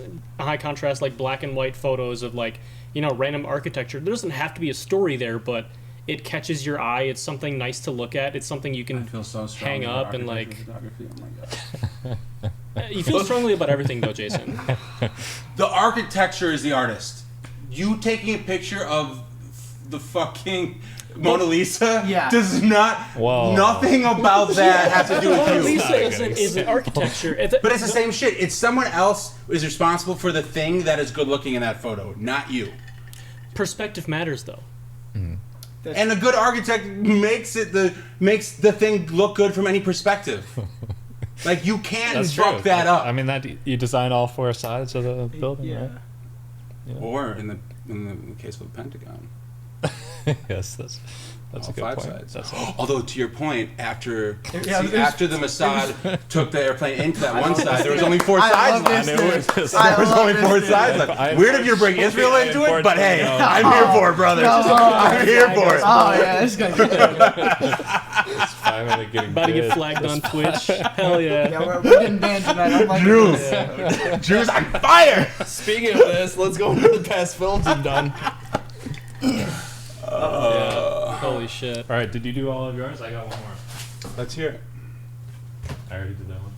like black and white photos of like random architecture. There doesn't have to be a story there, but it catches your eye. It's something nice to look at. It's something you I can feel so strong hang about up and architecture like. photography. Oh my god. You feel strongly about everything though, Jason. The architecture is the artist. You taking a picture of the fucking Mona Lisa Yeah. does not. Whoa. Nothing about that has to do with Mona you. Lisa is an architecture. But it's the same shit. It's someone else is responsible for the thing that is good looking in that photo, not you. Perspective matters though. And a good architect makes the thing look good from any perspective. Like you can't That's fuck true. that up. I mean, that you design all 4 sides of the building, Yeah. right? Or in the case of the Pentagon, Yes, that's all a good 5 point. sides. That's Although to your point, after Yeah, after the Mossad took the airplane into that one love side, this there was dude. only 4 I sides love left. this I knew dude. it was- I There was love only this 4 dude. sides left. Weird if you bring Israel into it, but hey, Unfortunately, I'm here for it, brother. I'm here for it. Oh yeah, this is gonna be good. It's finally getting About to good. get flagged on Twitch. Hell yeah. Yeah, we're getting banned tonight. I'm like, Drew. Drew's on fire. Speaking of this, let's go into the past films you've done. Yeah. Holy shit. All right, did you do all of yours? I got one more. Let's hear it. I already did that one.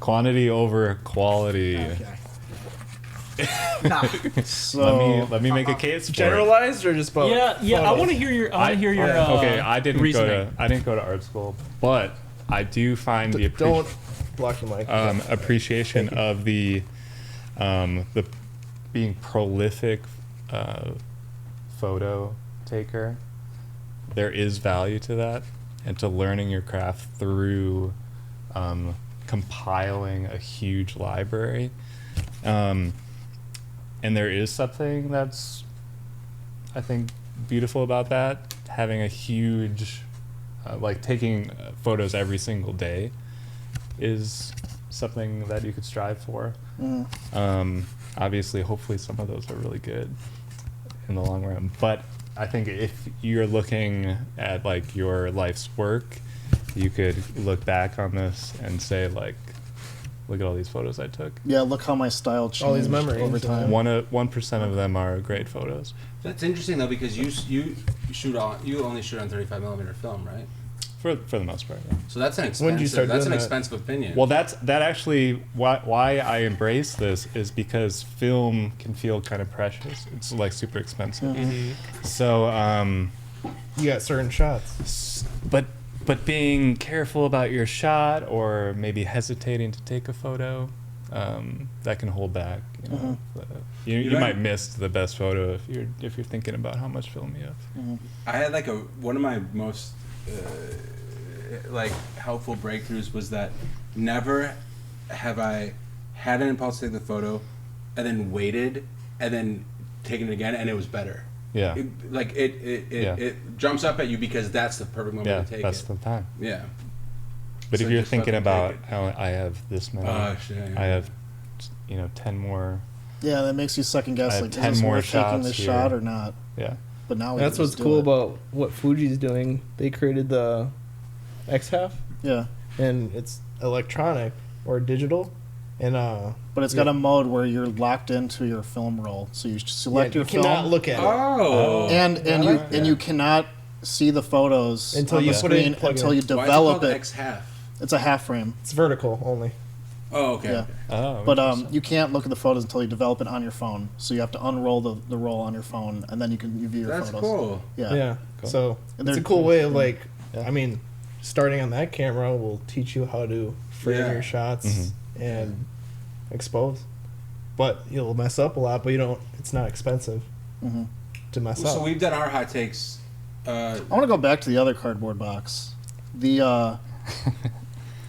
Quantity over quality. nah. So Let me make a case for it. Generalized or just both? Yeah. I want to hear your. I want to hear your. Okay, I didn't reasoning. go to art school, but I do find the Don't block the mic. appreciation of the being prolific photo taker. There is value to that, and to learning your craft through compiling a huge library. And there is something that's, I think, beautiful about that. Having a huge, like taking photos every single day is something that you could strive for. Obviously, hopefully some of those are really good in the long run. But I think if you're looking at like your life's work, you could look back on this and say like, look at all these photos I took. Yeah, look how my style changed All these memories, over yeah. time. 1% of them are great photos. That's interesting though, because you only shoot on 35mm film, right? For the most part, yeah. So that's an When did you expensive. start That's an doing that? expensive opinion. Well, that actually why I embrace this is because film can feel kind of precious. It's like super expensive. So, You got certain shots. but being careful about your shot or maybe hesitating to take a photo, that can hold back. You know, you know, might miss the best photo if you're thinking about how much film you have. I had like one of my most like helpful breakthroughs was that never have I had an impulse to take the photo and then waited and then taken it again and it was better. Yeah. It jumps up at you because that's the perfect moment Yeah, to take that's it. the time. Yeah. But So if you're just thinking fucking about take it. how I have this many, Oh, shit, yeah. I have 10 more. Yeah, that makes you second I guess, have like, is 10 this more worth taking shots this here. shot or not? Yeah. But now we That's can what's just do cool it. about what Fuji's doing. They created the X half, Yeah, and it's electronic or digital, and but it's got a mode where you're locked into your film roll, so you select you your cannot film, look at it Oh. and you cannot see the photos Until on you the put it in, screen plug it until in. you Why is it develop called it. X half? It's a half frame. It's vertical only. Oh, okay. Yeah. okay. Oh. But interesting. you can't look at the photos until you develop it on your phone. So you have to unroll the roll on your phone, and then you view your That's photos. cool. Yeah. Cool. So And it's a they're- cool way of like, Yeah. I mean, starting on that camera will teach you how to frame Yeah. your shots Mhm. and expose. But you'll mess up a lot, but you don't. It's not expensive hmm to mess So up. we've done our hot takes. I want to go back to the other cardboard box.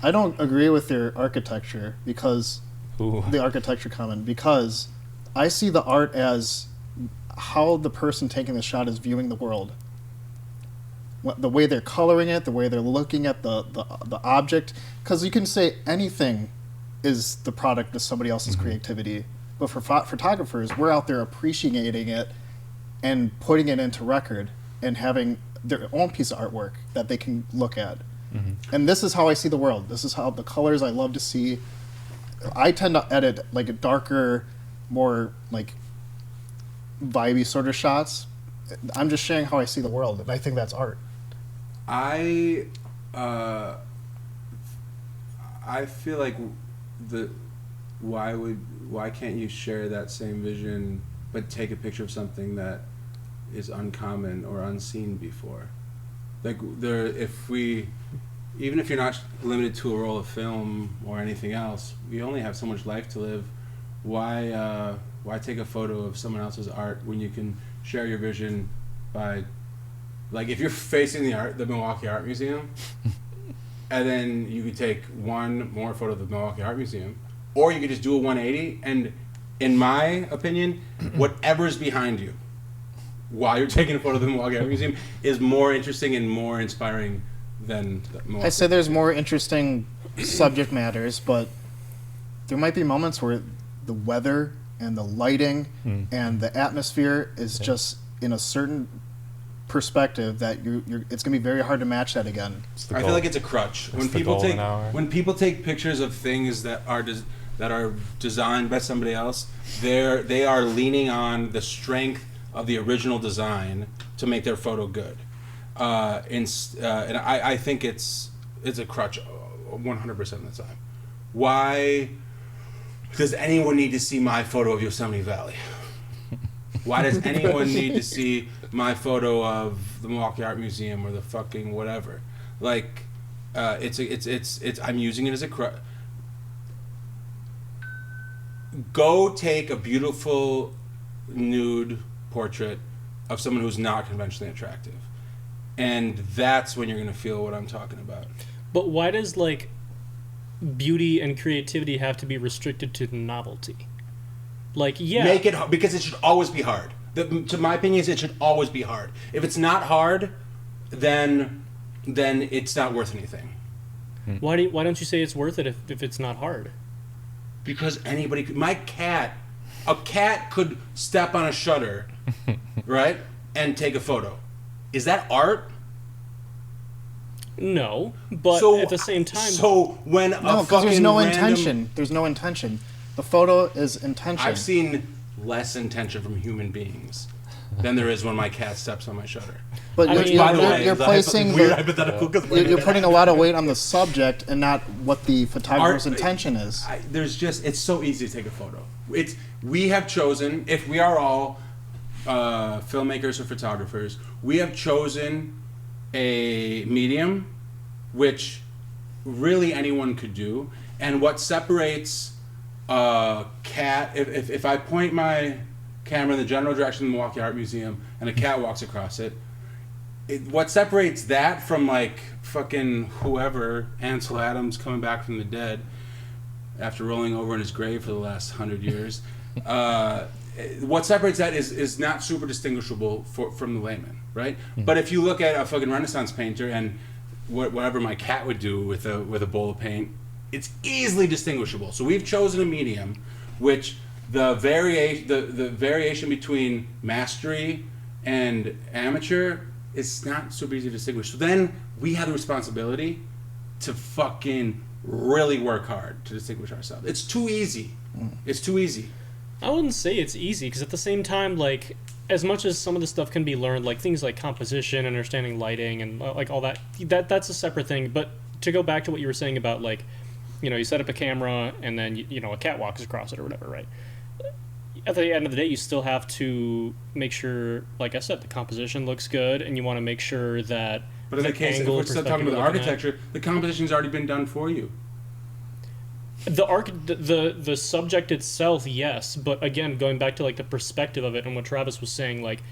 I don't agree with their architecture because Ooh. the architecture comment because I see the art as how the person taking the shot is viewing the world. The way they're coloring it, the way they're looking at the object, because you can say anything is the product of somebody else's creativity, but for photographers, we're out there appreciating it and putting it into record and having their own piece of artwork that they can look at. And this is how I see the world. This is how the colors I love to see. I tend to edit like a darker, more like vibey sort of shots. I'm just sharing how I see the world, and I think that's art. I feel like why can't you share that same vision but take a picture of something that is uncommon or unseen before? Like even if you're not limited to a roll of film or anything else, we only have so much life to live. Why take a photo of someone else's art when you can share your vision by, like, if you're facing the Milwaukee Art Museum, and then you could take one more photo of the Milwaukee Art Museum, or you could just do a 180, and in my opinion, whatever's behind you while you're taking a photo of the Milwaukee Art Museum is more interesting and more inspiring than the Milwaukee. I say there's more interesting subject matters, but there might be moments where the weather and the lighting and the atmosphere is just in a certain perspective that it's going to be very hard to match that again. I feel like it's a crutch when the people golden hour. when people take pictures of things that are designed by somebody else. They are leaning on the strength of the original design to make their photo good, and I think it's a crutch 100% of the time. Why does anyone need to see my photo of Yosemite Valley? Why does anyone need to see my photo of the Milwaukee Art Museum or the fucking whatever? Like, it's I'm using it as a go take a beautiful nude portrait of someone who's not conventionally attractive, and that's when you're gonna feel what I'm talking about. But why does like beauty and creativity have to be restricted to novelty? Like, yeah, Make it because it should always be hard. To my opinion, it should always be hard. If it's not hard, then it's not worth anything. why don't you say it's worth it if it's not hard? Because anybody could, a cat could step on a shutter, right, and take a photo. Is that art? No, but at the same time, So when No, a because fucking there's no random, intention. There's no intention. The photo is intention. I've seen less intention from human beings than there is when my cat steps on my shutter. But I you're, mean, you're, By the you're, way, you're it's a placing weird the, hypothetical because you're putting a lot of weight on the subject and not what the photographer's Art- intention is. it's so easy to take a photo. We have chosen, if we are all filmmakers or photographers, we have chosen a medium which really anyone could do. And what separates a cat, if I point my camera in the general direction of the Milwaukee Art Museum and a cat walks across it, what separates that from like fucking whoever, Ansel Adams coming back from the dead after rolling over in his grave for the last 100 years, what separates that is not super distinguishable from the layman, right? But if you look at a fucking Renaissance painter and whatever my cat would do with a bowl of paint, it's easily distinguishable. So we've chosen a medium which the variation between mastery and amateur is not super easy to distinguish. So then we have the responsibility to fucking really work hard to distinguish ourselves. It's too easy. It's too easy. I wouldn't say it's easy, because at the same time, like, as much as some of the stuff can be learned, like things like composition, understanding lighting, and like all that's a separate thing. But to go back to what you were saying about, like, you know, you set up a camera and then you know a cat walks across it or whatever, right? At the end of the day, you still have to make sure, like I said, the composition looks good, and you want to make sure that. But in the case, if we're still talking about architecture, the composition's already been done for you. The subject itself, yes, but again, going back to like the perspective of it and what Travis was saying, like,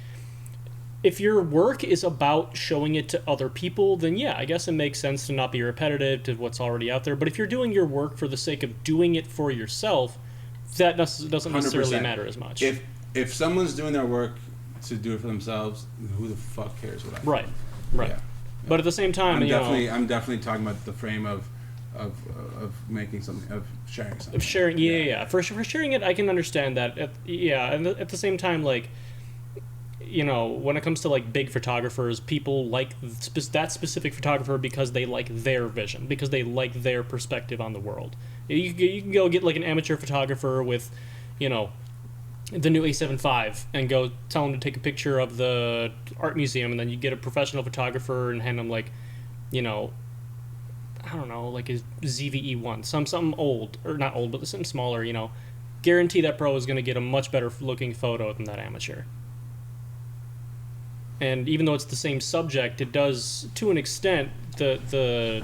if your work is about showing it to other people, then yeah, I guess it makes sense to not be repetitive to what's already out there. But if you're doing your work for the sake of doing it for yourself, that doesn't necessarily 100%. matter as much. If someone's doing their work to do it for themselves, who the fuck cares what I think? Right. Yeah. But at the same time, I'm definitely talking about the frame of making something, of sharing something. of sharing, yeah. For sharing it, I can understand that. And at the same time, like, you know, when it comes to like big photographers, people like that specific photographer because they like their vision, because they like their perspective on the world. You can go get like an amateur photographer with, you know, the new A7 IV and go tell him to take a picture of the art museum, and then you get a professional photographer and hand him like, you know, I don't know, like a ZVE1, something old, or not old, but something smaller, you know. Guarantee that pro is going to get a much better looking photo than that amateur. And even though it's the same subject, it does, to an extent, the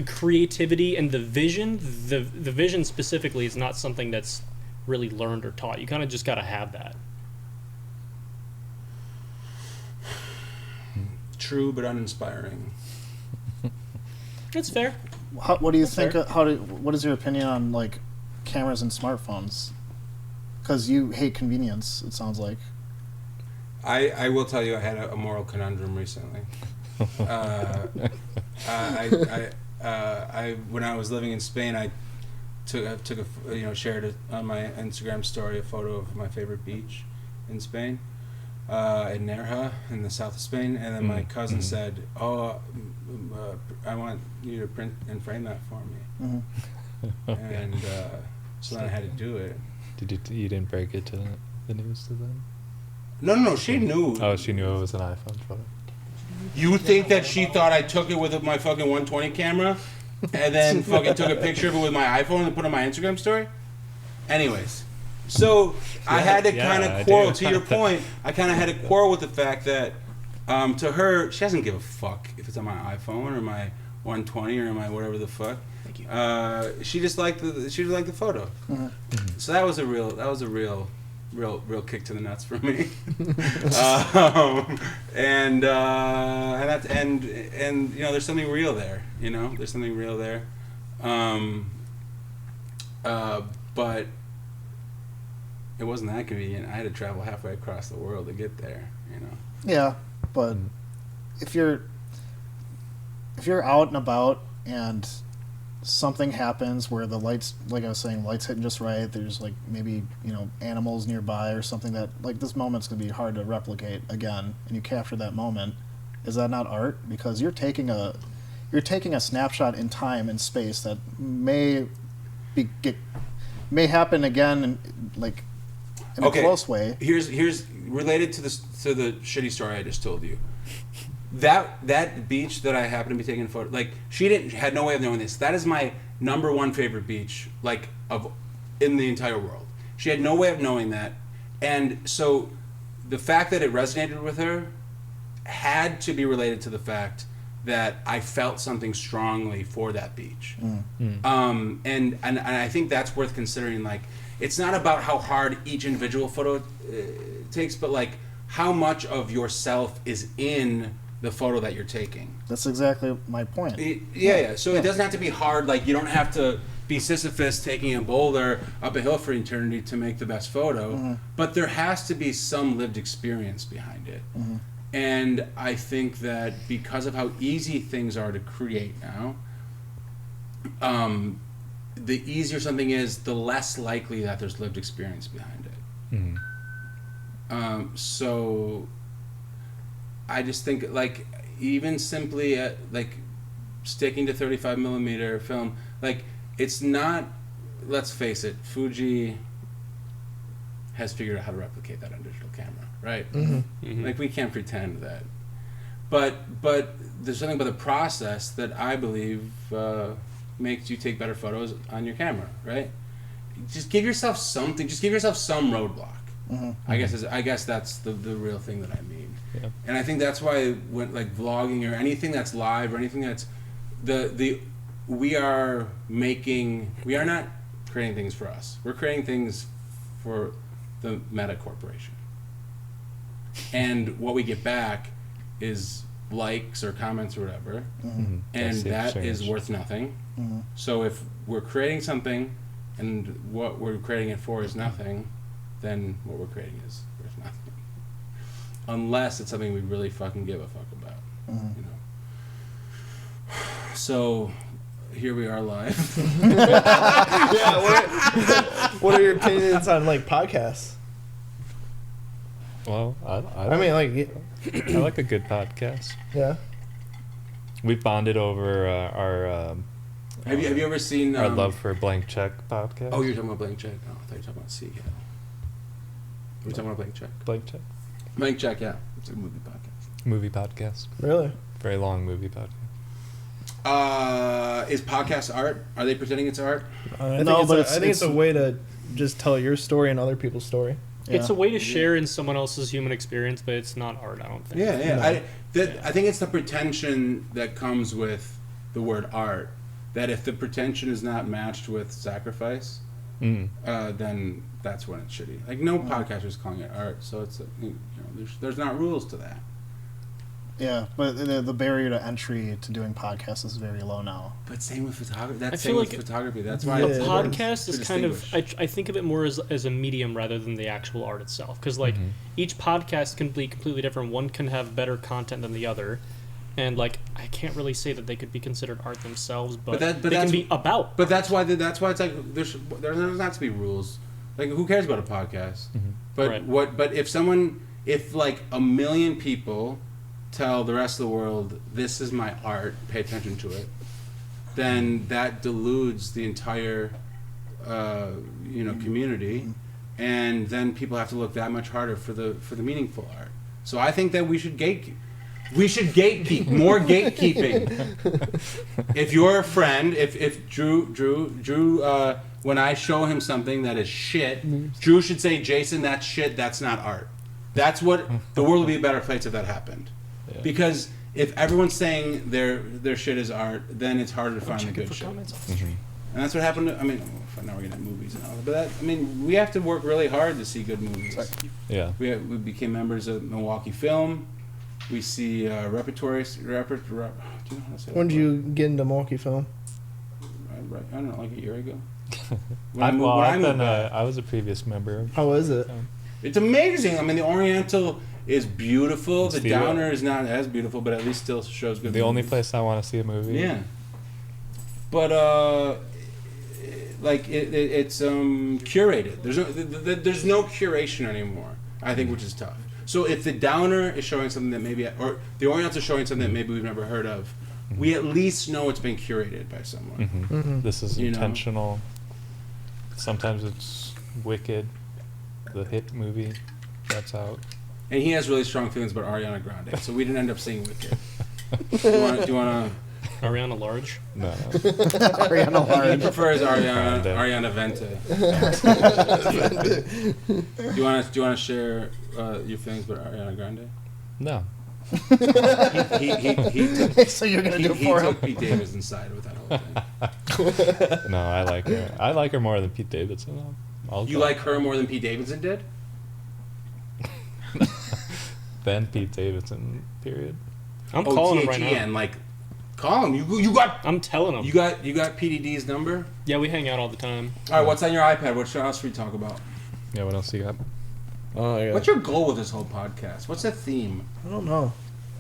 creativity and the vision, the vision specifically is not something that's really learned or taught. You kind of just got to have that. True, but uninspiring. That's fair. What do you That's think? fair. What is your opinion on like cameras and smartphones? Because you hate convenience. It sounds like. I will tell you, I had a moral conundrum recently. When I was living in Spain, I shared on my Instagram story a photo of my favorite beach in Spain, in Nerja, in the south of Spain, and then my cousin said, "Oh, I want you to print and frame that for me," and so then I had to do it. You didn't break it to the news to them? No, she knew. Oh, she knew it was an iPhone photo. You think that she thought I took it with my fucking 120 camera, and then fucking took a picture of it with my iPhone and put it on my Instagram story? Anyways, so I had to kind of quarrel. To your point, I kind of had to quarrel with the fact that, to her, she doesn't give a fuck if it's on my iPhone or my 120 or my whatever the fuck. Thank you. She just liked the photo. So that was a real kick to the nuts for me. And you know, there's something real there. You know, there's something real there. But it wasn't that convenient. I had to travel halfway across the world to get there. You know. Yeah, but if you're out and about and something happens where the lights, like I was saying, lights hitting just right, there's like maybe, you know, animals nearby or something that, like, this moment's going to be hard to replicate again, and you capture that moment, is that not art? Because you're taking a snapshot in time and space that may happen again, in a close way. Here's related to the shitty story I just told you. That beach that I happened to be taking a photo, like she had no way of knowing this. That is my number one favorite beach, in the entire world. She had no way of knowing that, and so the fact that it resonated with her had to be related to the fact that I felt something strongly for that beach. And I think that's worth considering. Like, it's not about how hard each individual photo takes, but like how much of yourself is in the photo that you're taking. That's exactly my point. So it doesn't have to be hard. Like, you don't have to be Sisyphus taking a boulder up a hill for eternity to make the best photo, but there has to be some lived experience behind it. And I think that because of how easy things are to create now, the easier something is, the less likely that there's lived experience behind it. So I just think, like, even simply sticking to 35 millimeter film, like, it's not, let's face it, Fuji has figured out how to replicate that on digital camera, right? Like, we can't pretend that. But there's something about the process that I believe makes you take better photos on your camera, right? Just give yourself something. Just give yourself some roadblock. I guess that's the real thing that I mean. Yeah. And I think that's why when, like, vlogging or anything that's live or anything that's we are not creating things for us. We're creating things for the Meta Corporation. And what we get back is likes or comments or whatever. And that is worth nothing. So if we're creating something and what we're creating it for is nothing, then what we're creating is worth nothing. Unless it's something we really fucking give a fuck about. You know. So here we are live. What are your opinions on, like, podcasts? Well, I mean, like, I like a good podcast. yeah. We've bonded over our Have you ever seen our love for Blank Check podcast. Oh, you're talking about Blank Check. Oh, I thought you were talking about Seagull. We're talking about Blank Check. Blank Check Blank Check, yeah. It's a movie podcast. movie podcast. Really? Very long movie podcast. Is podcast art? Are they pretending it's art? I think it's a way to just tell your story and other people's story. It's a way to share in someone else's human experience, but it's not art, I don't think. Yeah. I think it's the pretension that comes with the word art, that if the pretension is not matched with sacrifice, then that's when it's shitty. Like, no podcaster is calling it art, so it's, there's not rules to that. Yeah, but the barrier to entry to doing podcasts is very low now. But same with photography. That's I same feel with like photography. That's why A it's podcast is to kind of, distinguish. I think of it more as a medium rather than the actual art itself. Because, like, each podcast can be completely different. One can have better content than the other. And, like, I can't really say that they could be considered art themselves, but they can be about. But that's why it's like there's not to be rules. Like, who cares about a podcast? But But if like 1 million people tell the rest of the world, this is my art, pay attention to it, then that deludes the entire community, and then people have to look that much harder for the meaningful art. So I think that we should gatekeep. More gatekeeping. If you're a friend, if Drew when I show him something that is shit, Drew should say, Jason, that's shit, that's not art. That's what, the world would be a better place if that happened. Yeah. Because if everyone's saying their shit is art, then it's harder to find the good shit. And that's what happened to, now we're getting at movies and all that. But we have to work really hard to see good movies. Yeah. We became members of Milwaukee Film. We see repertory. Do you know how to say that? When did you get into Milwaukee Film? I don't know, like a year ago. I was a previous member. How is it? It's amazing. The Oriental is beautiful. The Downer is not as beautiful, but at least still shows good. The only place I want to see a movie. Yeah. But it's curated. There's no curation anymore. I think, which is tough. So if the downer is showing something that maybe, or the Orientals are showing something that maybe we've never heard of, we at least know it's been curated by someone. This is You know? intentional. Sometimes it's Wicked, the hit movie that's out. And he has really strong feelings about Ariana Grande, so we didn't end up seeing Wicked. Do you want to? Ariana Large. No. Ariana He Large. prefers Grande. Ariana Vente. Do you want to share your feelings about Ariana Grande? No. He So you're gonna do it he for him? took Pete Davidson's side with that whole thing. No, I like her. I like her more than Pete Davidson. You like her more than Pete Davidson did? Than Pete Davidson, period. I'm calling him right THEN, now. like, call him. You got I'm telling him. you got PDD's number. Yeah, we hang out all the time. All right, what's on your iPad? What else should we talk about? Yeah, what else you got? Oh, yeah. What's your goal with this whole podcast? What's the theme? I don't know.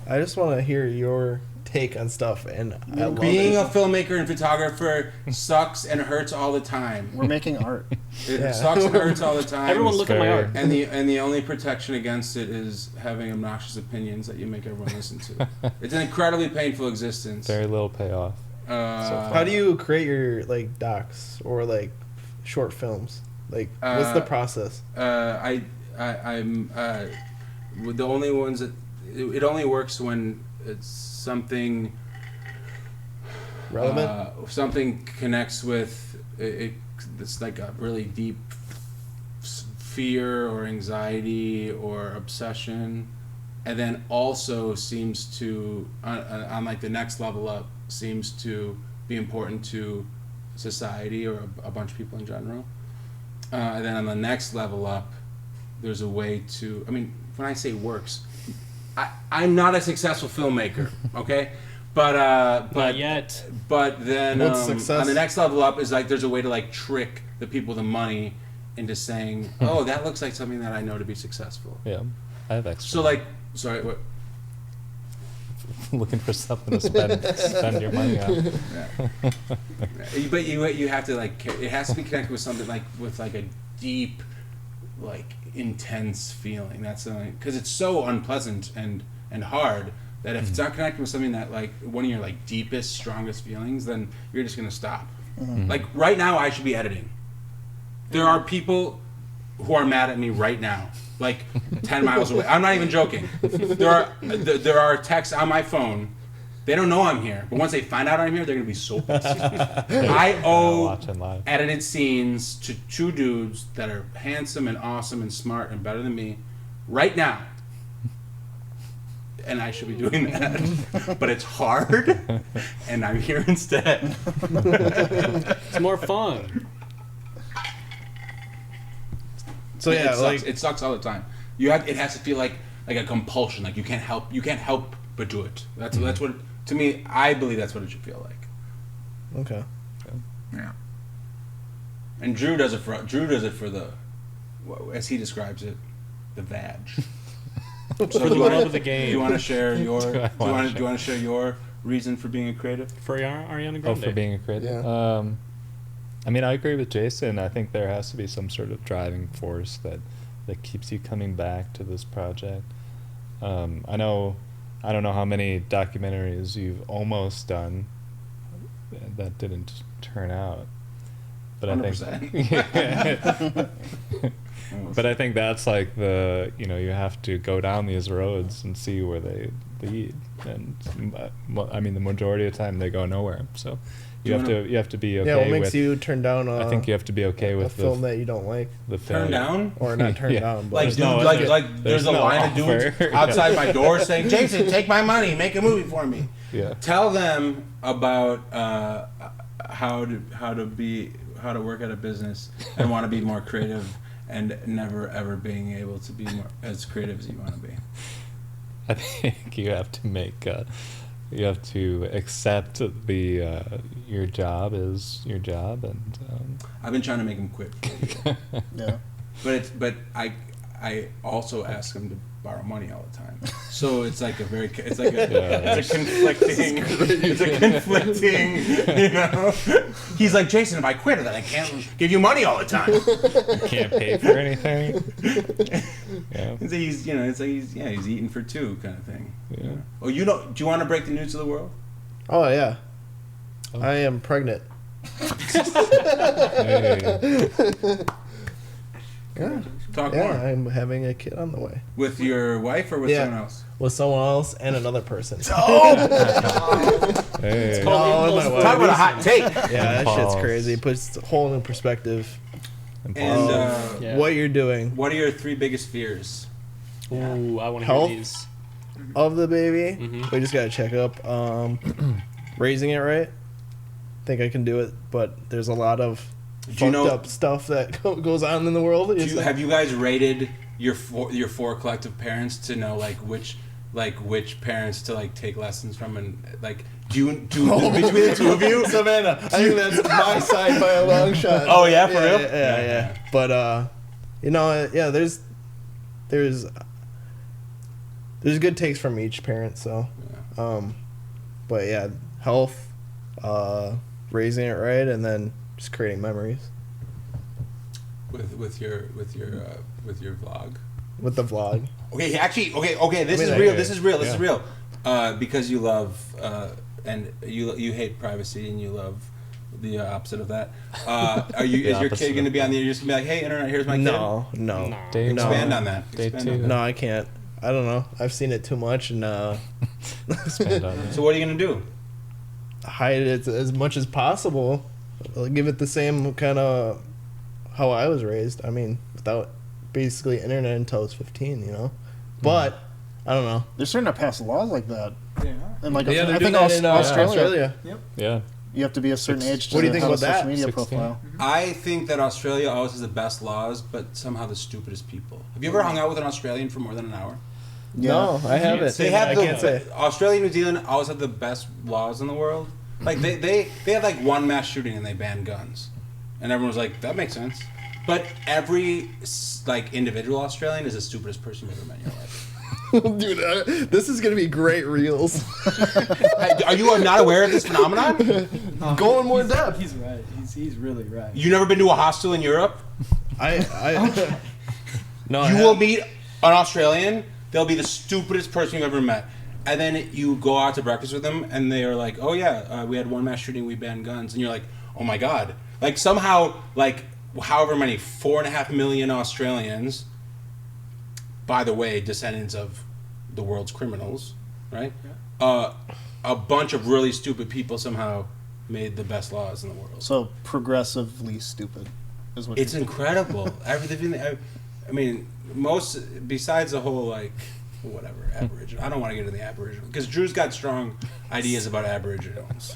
I just want to hear your take on stuff, and I love Being it. a filmmaker and photographer sucks and hurts all the time. We're making art. It Yeah. sucks and hurts all the time. Everyone look at my art. And the only protection against it is having obnoxious opinions that you make everyone listen to. It's an incredibly painful existence. Very little payoff. How do you create your like docs or like short films? Like, what's the process? I'm with the only ones that it only works when it's something Relevant? something connects with it. It's like a really deep fear or anxiety or obsession, and then also seems to on like the next level up seems to be important to society or a bunch of people in general. And then on the next level up, there's a way to. I mean, when I say works, I'm not a successful filmmaker, okay? But Not yet. But then What's success? on the next level up is like there's a way to like trick the people with the money into saying, oh, that looks like something that I know to be successful. Yeah, I have extra. So like, sorry, what? Looking for something to spend your money on. Yeah. But you have to like it has to be connected with something like with like a deep, like intense feeling. That's because it's so unpleasant and hard that if it's not connected with something that like one of your like deepest, strongest feelings, then you're just gonna stop. Like right now, I should be editing. There are people who are mad at me right now, like 10 miles away. I'm not even joking. There are texts on my phone. They don't know I'm here, but once they find out I'm here, they're gonna be so pissed. I owe Watching live. edited scenes to two dudes that are handsome and awesome and smart and better than me right now. And I should be doing that. But it's hard, and I'm here instead. It's more fun. So yeah, it sucks all the time. It has to feel like a compulsion. Like you can't help but do it. That's what to me. I believe that's what it should feel like. okay. Yeah. And Drew does it for the, as he describes it, the vag. So For the love of the game. Do you want to share your? Do I Do wanna you want to share your reason for being a creative? For Ariana Grande. Oh, for being a creative. Yeah. I mean, I agree with Jason. I think there has to be some sort of driving force that keeps you coming back to this project. I don't know how many documentaries you've almost done that didn't turn out, but 100%. But I think that's like you have to go down these roads and see where they lead, and I mean the majority of the time they go nowhere. So you have to be okay. Yeah, what makes with, you turn down I think you have to be okay a with film the, that you don't like, the Turn failure. down? or not turn Yeah. down, but Like, There's dude, no- like there's a no line of dudes offer. outside my door saying, "Jason, take my money, make a movie for me." Yeah. Tell them about how to work at a business and want to be more creative and never ever being able to be more as creative as you want to be. I think you have to make you have to accept the your job is your job, and I've been trying to make him quit, Yeah. but I also ask him borrow money all the time. So it's like it's a conflicting, you know. He's like, Jason, if I quit, then I can't give you money all the time. You can't pay for anything. Yeah. He's, you know, it's like he's eating for two kind of thing. Yeah. Oh, you know, do you want to break the news to the world? Oh yeah, Oh. I am pregnant. Hey. Yeah, Talk yeah, more. I'm having a kid on the way With your wife or with Yeah. someone else? with someone else and another person. Hey. No, with my wife. Talk about a hot take. Yeah, that shit's Pause. crazy. It puts a whole new perspective. And Yeah. What you're doing what are your 3 biggest fears? Ooh, I want to Health? hear these. of the baby. Mhm. We just gotta check up. Raising it right. Think I can do it, but there's a lot of Do you fucked know- up stuff that goes on in the world. It's like- Have you guys rated your 4 collective parents to know which parents to take lessons from, and do between the 2 of you? Savannah, I think that's my side by a long shot. Oh, yeah, for real? Yeah. But you know, yeah, there's good takes from each parent. So, but yeah, health, raising it right, and then just creating memories With your vlog. with the vlog. Okay, actually, okay. This I mean, is real. okay, This is real. This is yeah. real. Because you love and you hate privacy and you love the opposite of that. Is your opposite kid of going to be on the? You're just gonna be like, hey, internet, here's my kid. No. Day No. Expand on that. Day Expand 2. on that. No, I can't. I don't know. I've seen it too much and Expand on that. So what are you gonna do? hide it as much as possible. Give it the same kind of how I was raised. I mean, without basically internet until I was 15, you know. But I don't know. They're starting to pass laws like that. Yeah. And like Yeah, I they're think doing that in Australia, Yeah. you have to be a certain age to What do you think have about a social that? media 16? profile. I think that Australia always has the best laws, but somehow the stupidest people. Have you ever hung out with an Australian for more than an hour? No, I haven't. They have I can't say. Australia and New Zealand always have the best laws in the world. Like they had one mass shooting and they banned guns, and everyone was like, that makes sense. But every individual Australian is the stupidest person you've ever met in your life. Dude, this is gonna be great reels. Are you not aware of this phenomenon? Go in more depth. He's right. He's really right. You never been to a hostel in Europe? I no. I You have- will meet an Australian. They'll be the stupidest person you've ever met. And then you go out to breakfast with them, and they are like, "Oh yeah, we had one mass shooting. We banned guns." And you're like, "Oh my god!" Somehow, however many 4.5 million Australians, by the way, descendants of the world's criminals, right? A bunch of really stupid people somehow made the best laws in the world. So progressively stupid is what It's you're incredible. Everything. I mean, most besides the whole whatever Aboriginal. I don't want to get into the Aboriginal because Drew's got strong ideas about Aboriginals.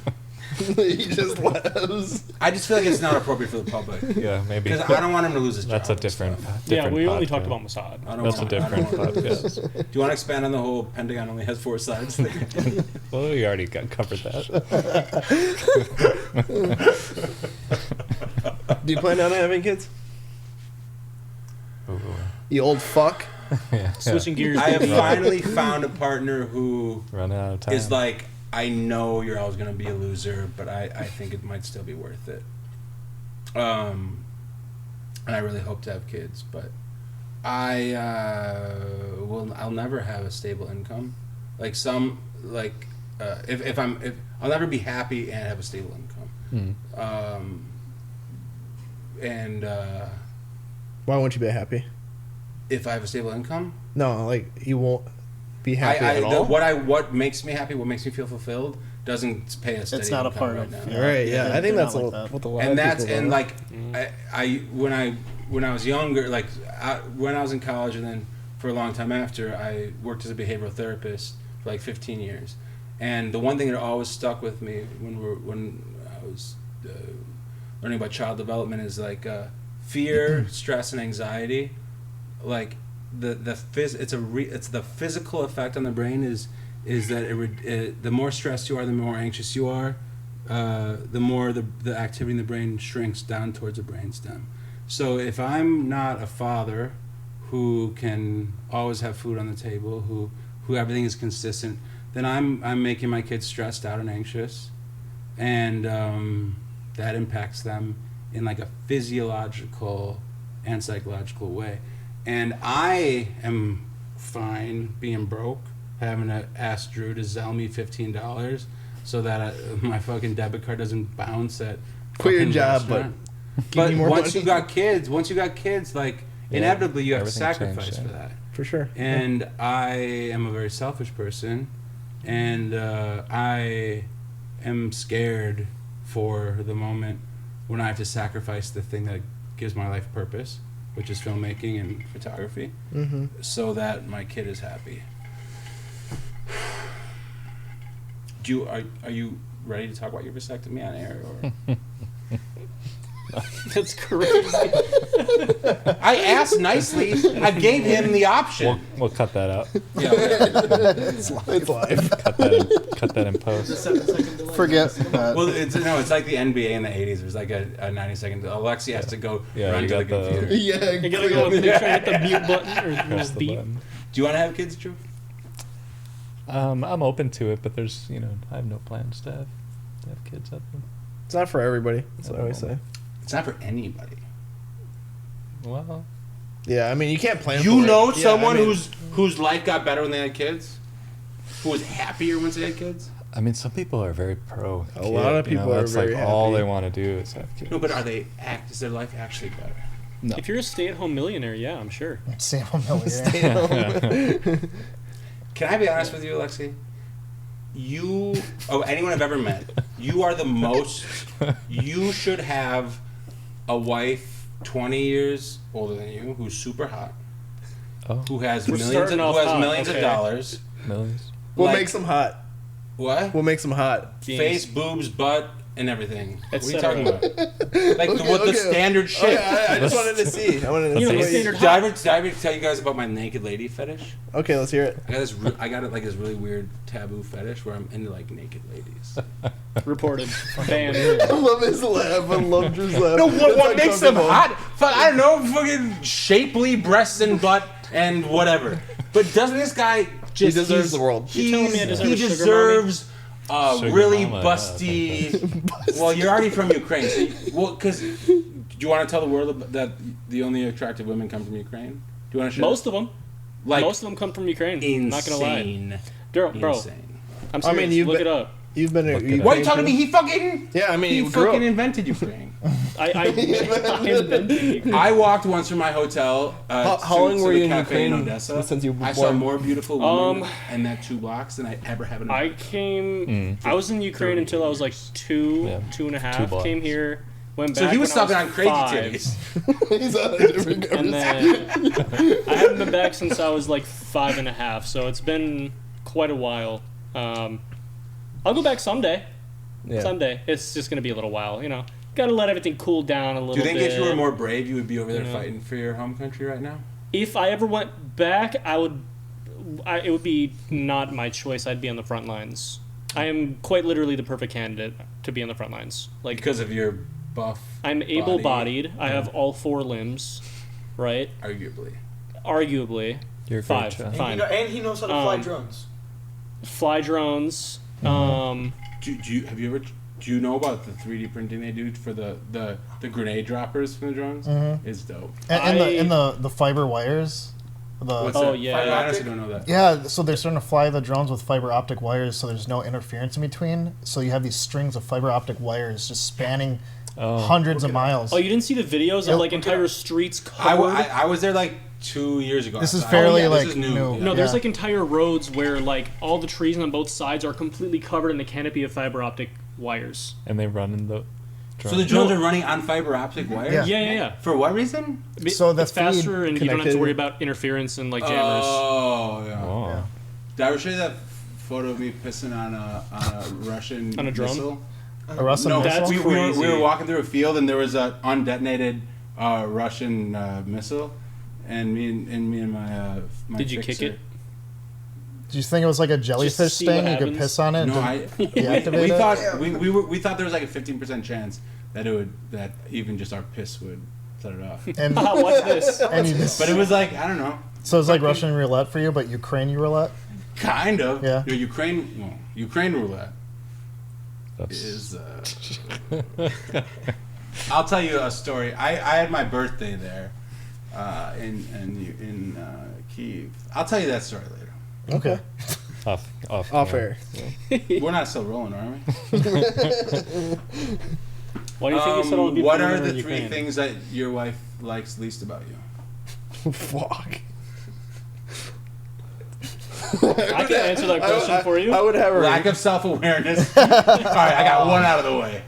he just laughs. I just feel like it's not appropriate for the public Yeah, maybe. because I don't want him to lose his job. That's a and different. stuff. Yeah, we only podcast. talked about Mossad. I don't That's a want- I don't different want him to lose his- podcast. Do you want to expand on the whole Pentagon only has 4 sides thing? Well, we already covered that. Do you plan on having kids? Ooh. You old fuck. Yeah. Switching gears. I have maybe. finally found a partner who Running out of time. is like, I know you're always going to be a loser, but I think it might still be worth it. And I really hope to have kids, but I'll never have a stable income. If I'll never be happy and have a stable income. And Why won't you be happy? if I have a stable income, No, you won't be happy at all. what makes me happy, what makes me feel fulfilled, doesn't pay a steady It's not a income part right of now. yeah, Right? Yeah, I think they're that's not like that. what a lot And of that's people and don't. when I was younger, when I was in college, and then for a long time after, I worked as a behavioral therapist for 15 years. And the one thing that always stuck with me when I was learning about child development is fear, stress, and anxiety. It's the physical effect on the brain is that the more stressed you are, the more anxious you are, the more the activity in the brain shrinks down towards the brainstem. So if I'm not a father who can always have food on the table, who everything is consistent, then I'm making my kids stressed out and anxious, and that impacts them in like a physiological and psychological way. And I am fine being broke, having to ask Drew to Zelle me $15 so that my fucking debit card doesn't bounce at Quit your fucking job, restaurant. Give But me more once money. you got kids, like inevitably you have to everything sacrifice changed, for that. For sure. And I am a very selfish person, and I am scared for the moment when I have to sacrifice the thing that gives my life purpose, which is filmmaking and photography, so that my kid is happy. Are you ready to talk about your vasectomy on air? Or? That's crazy. I asked nicely. I gave him the option. We'll cut that out. Yeah, okay. It's live. Cut that in post. Forget that. Well, it's like the NBA in the '80s. There's like a 90-second. Alexi has to go run you to the got the- computer. Yeah. You gotta go up and try to hit the mute button or Press the beep. button. Do you want to have kids, Drew? I'm open to it, but there's I have no plans to have kids at them. It's not for everybody. That's what I always say. It's not for anybody. Well, Yeah, I mean, you can't plan. You for know it. Yeah, someone I mean, whose life got better when they had kids, who was happier once they had kids. I mean, some people are very pro. A lot of people are that's very like all happy. they want to do is have kids. No, but is their life actually better? No. If you're a stay-at-home millionaire, yeah, I'm sure. Sam Millionaire. Can I be honest with you, Alexi? Anyone I've ever met, you are the most. You should have a wife 20 years older than you, who's super hot, Oh, who has We're millions starting off hot, millions of okay. dollars. millions. What Like- makes them hot? What? What makes them hot? Face, boobs, butt, and everything. What are you Etc. talking about? Like the standard shit. Okay, I just wanted to see. I wanted to You know, see. the what standard Did I ever tell you guys about my naked lady fetish? Okay, let's hear it. I got this really weird taboo fetish where I'm into like naked ladies. Reported. Banned. I love his laugh. I love Drew's laugh. No, what It's makes them uncomfortable. hot? Fuck, I don't know, fucking shapely breasts and butt and whatever. But doesn't this guy just He deserves the world. You're telling me I deserve he a sugar deserves a Sugar really mama, busty. Well, you're already from Ukraine, so because do you want to tell the world that the only attractive women come from Ukraine? Do you want to share? Most of them. like Most of them come from Ukraine. insane. Not gonna lie. Bro, Insane. I'm serious. mean, you've Look been- it up. You've been. Look it Ukraine up. Why are you talking to too? me? He fucking. Yeah, I mean, He you grew fucking up. invented Ukraine. I invented Ukraine. I walked once from my hotel. How long were you in cafe Ukraine Odessa. since you were I saw born? more beautiful women in that 2 blocks than I ever have in. I came. I was in Ukraine 30 until I was like two and a 2 half. blocks. Came here. Went back. So he was when I stopping on crazy 5, titties. He's on a different And then I haven't been back since I was like 5.5. So it's been quite a while. I'll go back someday. Yeah. Someday. It's just gonna be a little while. You know, gotta let everything cool down a little Do you think bit. if you were more brave, you would be over there Yeah. fighting for your home country right now? If I ever went back, it would be not my choice. I'd be on the front lines. I am quite literally the perfect candidate to be on the front lines. Like, Because of your buff. I'm body, able-bodied. I have all 4 limbs, right? Arguably. Arguably, You're a 5. great child. Fine. And he knows how to fly Um, drones. Fly drones. Do you know about the 3D printing they do for the grenade droppers from the drones? It's dope. And the fiber wires. What's Oh, that? yeah. I honestly don't know that. Yeah, so they're starting to fly the drones with fiber optic wires, so there's no interference in between. So you have these strings of fiber optic wires just spanning hundreds of miles. Oh, you didn't see the videos Yeah, of like look entire streets covered? I was there like 2 years ago. This is Oh, fairly, yeah, this like, is new. new. Yeah. No, there's Yeah. like entire roads where like all the trees on both sides are completely covered in a canopy of fiber optic wires. And they run in the. So the drones are running on fiber optic wires? Yeah. Yeah. For what reason? So the it's faster and you don't have to connected- worry about interference and like jammers. Oh, yeah. Oh. Did I ever show you that photo of me pissing on a Russian On a drone? missile? A Russian No, That's missile? we were crazy. walking through a field and there was a undetonated Russian missile, and me and my Did you fixer- kick it? Did you think it was like a jellyfish see what sting? You could happens? piss on it? No, and we deactivate it? thought we thought there was like a 15% chance that it would even just our piss would set it off. And What's this? and you just, But it was like, I don't know, so it's like Russian roulette for you, but Ukraine roulette. kind of. Yeah. You know, Ukraine roulette That's is. I'll tell you a story. I had my birthday there, in Kyiv. I'll tell you that story later. Okay. off air. We're not still rolling, are we? Why do you think you said all the people What who are live in the three Ukraine? things that your wife likes least about you? Fuck. I can answer that question for you. I would have a Lack of self-awareness. All right, I got one out of the way.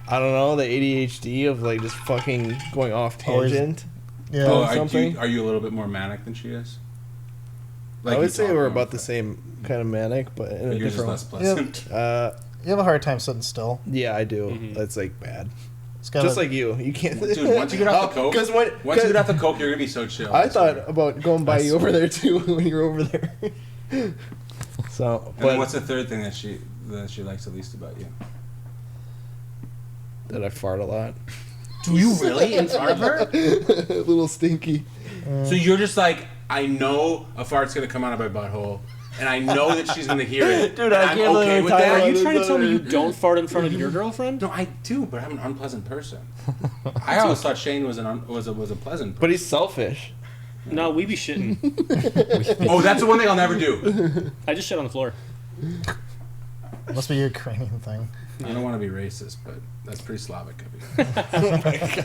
I don't know, the ADHD of like just fucking going off Always- tangent. Yeah. Oh, something? are you a little bit more manic than she is? I you would say talk we're more about the often. same kind of manic, but in a But yours is different less pleasant. You have a hard time sitting still. Yeah, I do. Mhm. That's like bad. It's gotta, Just like you. You can't. Dude, once you get off the coke, Because once you get off the coke, you're gonna be so chill. I thought about going by you over there too when you were over there. So, And but then what's the third thing that she likes the least about you? that I fart a lot. Do you really in front of her? A little stinky. So you're just like, I know a fart's gonna come out of my butthole, and I know that she's gonna hear it. Dude, and I I'm can't okay believe with you're that. Are talking you trying to tell me you about- don't fart in front of your girlfriend? No, I do, but I'm an unpleasant person. I always thought Shane was was a pleasant. But he's selfish. No, we be shitting. Oh, that's the one thing I'll never do. I just shit on the floor. must be a Ukrainian thing. I don't want to be racist, but that's pretty Slavic of you.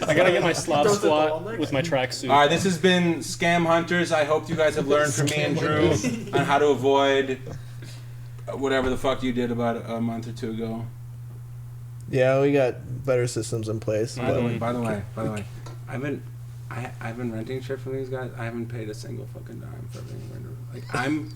I gotta get my Slav squat with my tracksuit. All right, this has been Scam Hunters. I hope you guys have learned from me and Drew on how to avoid whatever the fuck you did about a month or two ago. Yeah, we got better systems in place. By the but- way, I've been renting shit from these guys. I haven't paid a single fucking dime for everything. Like I'm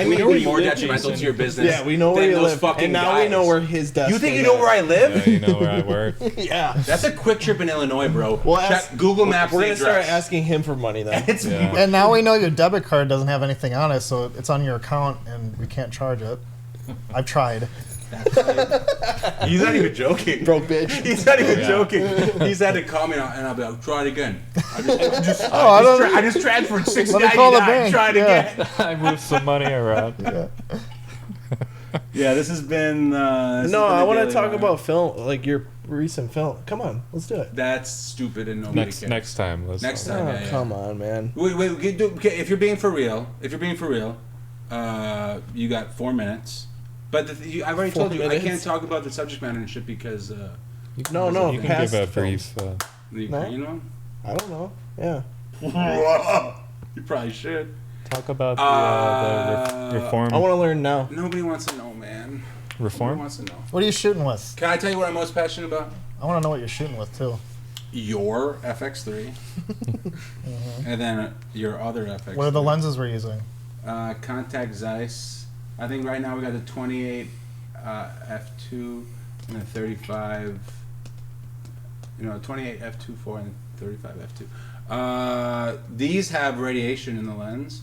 We know where even you more live, detrimental Jason. to your business. yeah, we know where than you those live, fucking and now we guys. know where his desk. You think is you know at. where I live? yeah, you know where I work. Yeah. That's a quick trip in Illinois, bro. Well, Check Google Maps. We're the gonna start address. asking him for money then. It's Yeah. And now we know your debit card doesn't have anything on it, so it's on your account, and we can't charge it. I've tried. He's not even joking. Broke bitch. He's not even Yeah. joking. He's had to call me and I'll be like, try it again. I I just transferred $6.99. Let me call the bank, Try it yeah. again. I moved some money around. Yeah, this has been. No, I want to talk about film, like your recent film. Come on, let's do it. That's stupid and nobody Next cares. next time. Let's Next talk. time. Oh, yeah, yeah. come on, man. Wait, okay, if you're being for real, you got 4 minutes. But I've already 4 told you, I minutes? can't talk about the subject matter and shit because You can- No, You can past give a films. brief. the No. Ukrainian one. I don't know. Yeah. You probably should. Talk about the reform. I want to learn now. Nobody wants to know, man. Nobody reform. wants to know. What are you shooting with? Can I tell you what I'm most passionate about? I want to know what you're shooting with, too. Your FX3, and then your other FX3. What are the lenses we're using? Contact Zeiss. I think right now we got the 28 f2 and the 35. 28 f2.4 and 35 f2. These have radiation in the lens,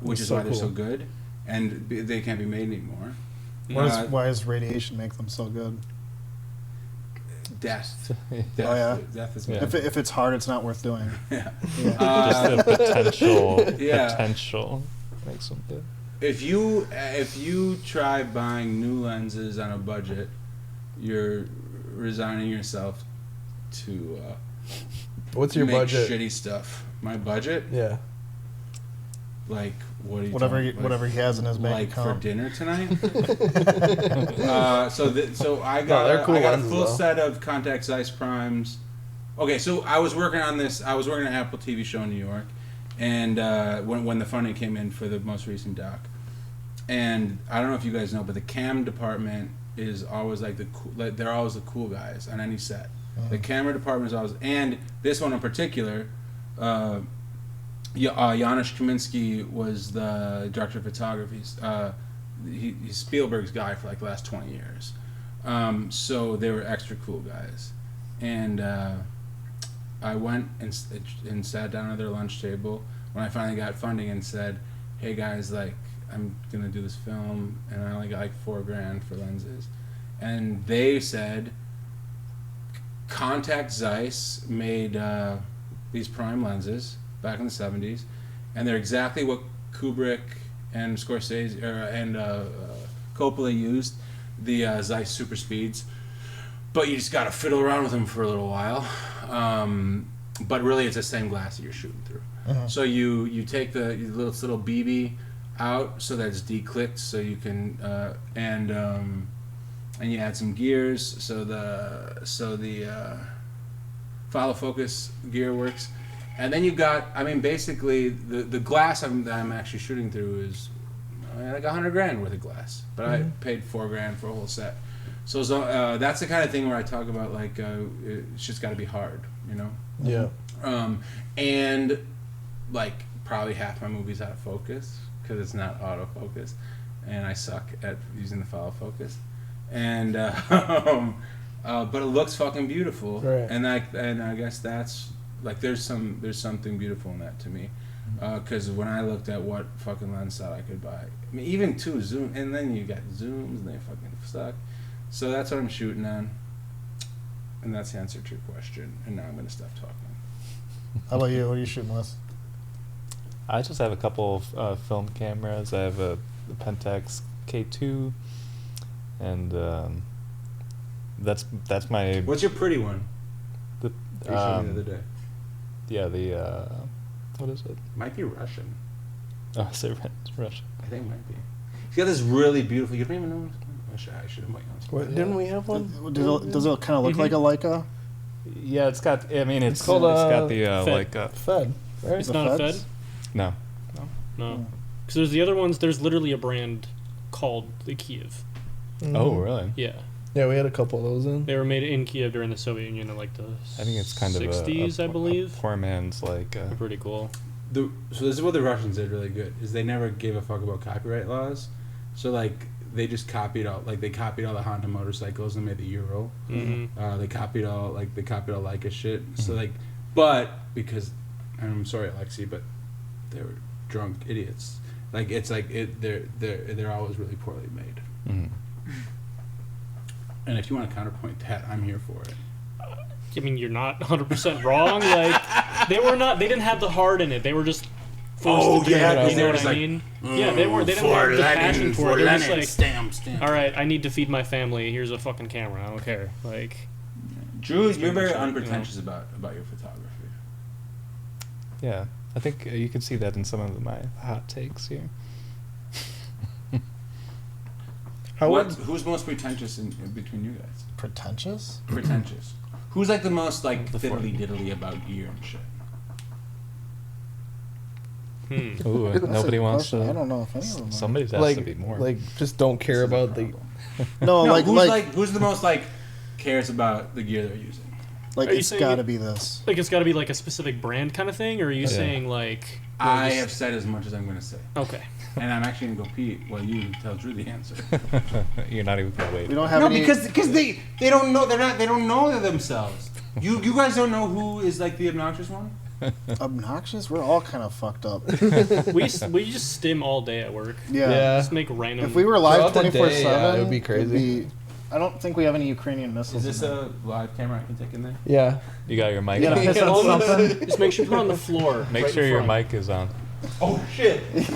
which That's is so why they're so cool. good, and they can't be made anymore. Why does radiation make them so good? Death. Yeah. yeah? Death is Yeah. If it's hard, it's not worth doing. Yeah. Just the potential. Yeah. Potential makes them good. If you try buying new lenses on a budget, you're resigning yourself to What's your make budget? shitty stuff. My budget, Yeah. like what are you Whatever talking- like, whatever he has in his bank like for account. dinner tonight. So I No, got they're cool I got a lenses, full though. set of Contact Zeiss primes. Okay, so I was working on this. I was working on an Apple TV show in New York, and when the funding came in for the most recent doc, and I don't know if you guys know, but the cam department is always like they're always the cool guys on any set. The camera department is always, and this one in particular, Janusz Kaminski was the director of photography. He's Spielberg's guy for like the last 20 years. So they were extra cool guys. And I went and sat down at their lunch table when I finally got funding and said, hey guys, like, I'm going to do this film and I only got like $4,000 for lenses. And they said, Contact Zeiss made these prime lenses back in the 70s, and they're exactly what Kubrick and Scorsese and Coppola used, the Zeiss Super Speeds. But you just got to fiddle around with them for a little while. But really, it's the same glass that you're shooting through. So you take the little BB out so that it's declicked, so you can and you add some gears so the follow focus gear works, and then you've got, I mean, basically the glass that I'm actually shooting through is like $100,000 worth of glass, but I paid $4,000 for a whole set. So that's the kind of thing where I talk about like it's just got to be hard, you know. Yeah. And like probably half my movie's out of focus because it's not autofocus, and I suck at using the follow focus. And but it looks fucking beautiful, right. And I guess that's like there's something beautiful in that to me, because when I looked at what fucking lens set I could buy, I mean even two zoom, and then you got zooms and they fucking suck. So that's what I'm shooting on, and that's the answer to your question. And now I'm gonna stop talking. How about you? What are you shooting with? I just have a couple of film cameras. I have a Pentax K2, and that's my. What's your pretty one? The You showed me the other day. yeah, the what is it? Might be Russian. Oh, is it Russian? I think it might be. He's got this really beautiful. You don't even know. I should have. What, didn't we have one? Does it kind of look like a Leica? Yeah, it's got. I mean, it's called, it's got the Fed. like Fed, right? It's The not a Feds? Fed? no. No. Because there's the other ones, there's literally a brand called the Kiev. Oh, really? Yeah. Yeah, we had a couple of those in. They were made in Kiev during the Soviet Union in like the I think it's kind 60s, of I believe. a poor man's like. Pretty cool. So this is what the Russians did really good, is they never gave a fuck about copyright laws. So like they just copied all the Honda motorcycles and made the Euro. Mm-hmm. They copied all Leica shit. So like, but because I'm sorry, Alexi, but they were drunk idiots. Like it's like they're always really poorly made. And if you want to counterpoint that, I'm here for it. I mean, you're not 100% wrong. Like, they didn't have the heart in it. They were just forced to do it. You know what I mean? Yeah, they didn't have the passion for it. They were just like, stamp. all right, I need to feed my family. Here's a fucking camera. I don't care. Like, Drew, you're very unpretentious about your photography. Yeah, I think you can see that in some of my hot takes here. Who's most pretentious in between you guys? Pretentious? Pretentious. Who's like the most like The fiddly diddly about gear and shit? Ooh, That's nobody a wants question. to. I don't know if any of them are. Somebody has like, to be more. like, just don't care about the. No, No, like who's the most like cares about the gear they're using? like Are you it's saying got to it- be this. it's got to be like a specific brand kind of thing, or are you saying like? I have said as much as I'm going to say, Okay. and I'm actually going to go pee while you tell Drew the answer. You're not even gonna wait. We don't have No, any. because they don't know they don't know themselves. You guys don't know who is like the obnoxious one. Obnoxious? We're all kind of fucked up. we just stim all day at work. Yeah. Just make random. If we were live Throughout the day, 24/7, yeah, it would be crazy. I don't think we have any Ukrainian missiles. Is this in there. a live camera I can take in there? Yeah. You got your mic. You gotta on? piss on something? Just make sure you put it on the floor. Make right sure in your front. mic is on. Oh shit! He's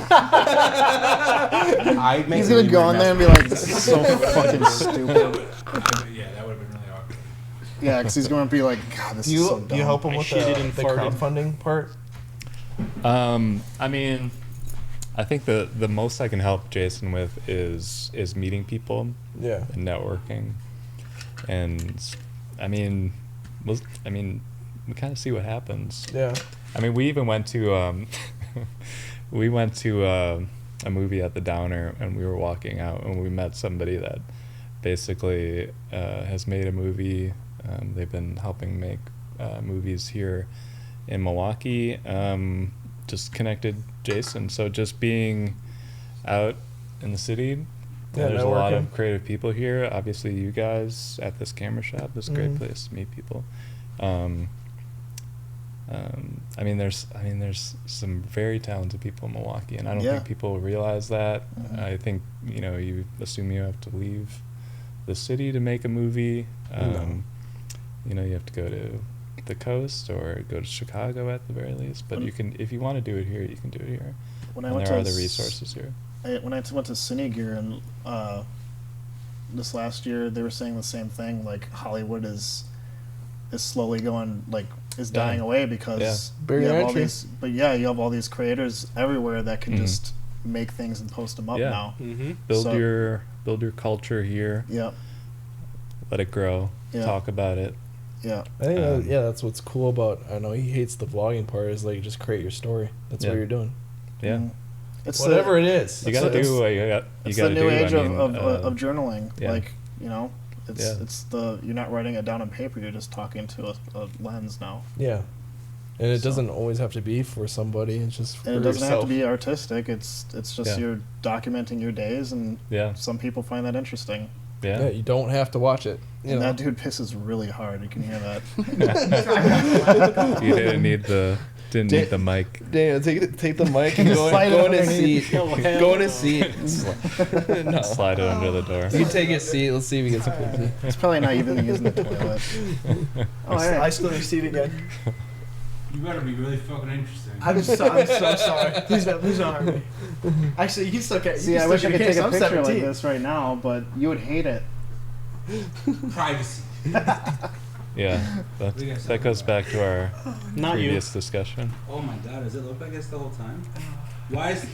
gonna go in there and be like, "This is so fucking stupid." Yeah, that would have been really awkward. Yeah, because he's gonna be like, "God, this is so dumb." Do you help him I with shitted and the farted. crowdfunding part? I mean, I think the most I can help Jason with is meeting people Yeah. and networking, and I mean, we kind of see what happens. Yeah. I mean, we even went to a movie at the Downer, and we were walking out, and we met somebody that basically has made a movie. They've been helping make movies here in Milwaukee. Just connected Jason. So just being out in the city, Yeah, there's a lot networking. of creative people here. Obviously, you guys at this camera shop. This is a great place to meet people. There's some very talented people in Milwaukee, and I don't Yeah. think people realize that. Mhm. I think you assume you have to leave the city to make a movie, you have to go to the coast or go to Chicago at the very least. But you can, if you want to do it here, you can do it here. When I And went there to are other s- resources here. When I went to Cine Gear and this last year, they were saying the same thing. Like Hollywood is slowly going is dying Yeah. away because Yeah. you Barrier have all entry. these. But yeah, you have all these creators everywhere that can Mhm. just make things and post them up Yeah. now. Mm-hmm. Build So- your culture here. Yeah, Let it grow. Yeah. Talk about it. yeah. I think Um, that's what's cool about. I know he hates the vlogging part. Is like just create your story. That's Yeah. what you're doing. Yeah. Mhm. It's Whatever the, it is. You gotta it's- do what you got. You it's gotta the new do. age I mean, of journaling. yeah. Like it's Yeah. it's the you're not writing it down on paper. You're just talking to a lens now. Yeah. And it So- doesn't always have to be for somebody. It's just for And it doesn't yourself. have to be artistic. It's just Yeah. you're documenting your days, and Yeah. some people find that interesting. Yeah, Yeah. you don't have to watch it. You And know. that dude pisses really hard. You can hear that. You didn't need the mic. Daniel, take the mic and go Slide it in his underneath. seat. Go in his seat. No. Slide it under the door. You can take his seat. Let's see if he gets a pee. He's probably not even using the toilet. Oh, I still need to see it again. You better be really fucking interesting. I'm so sorry. Please don't harm me. Actually, you can still get. See, I wish I could take a picture like this right now, but you would hate it. Privacy. Yeah. That goes back to our Not you. previous discussion. Oh my god, does it look like this the whole time? Why is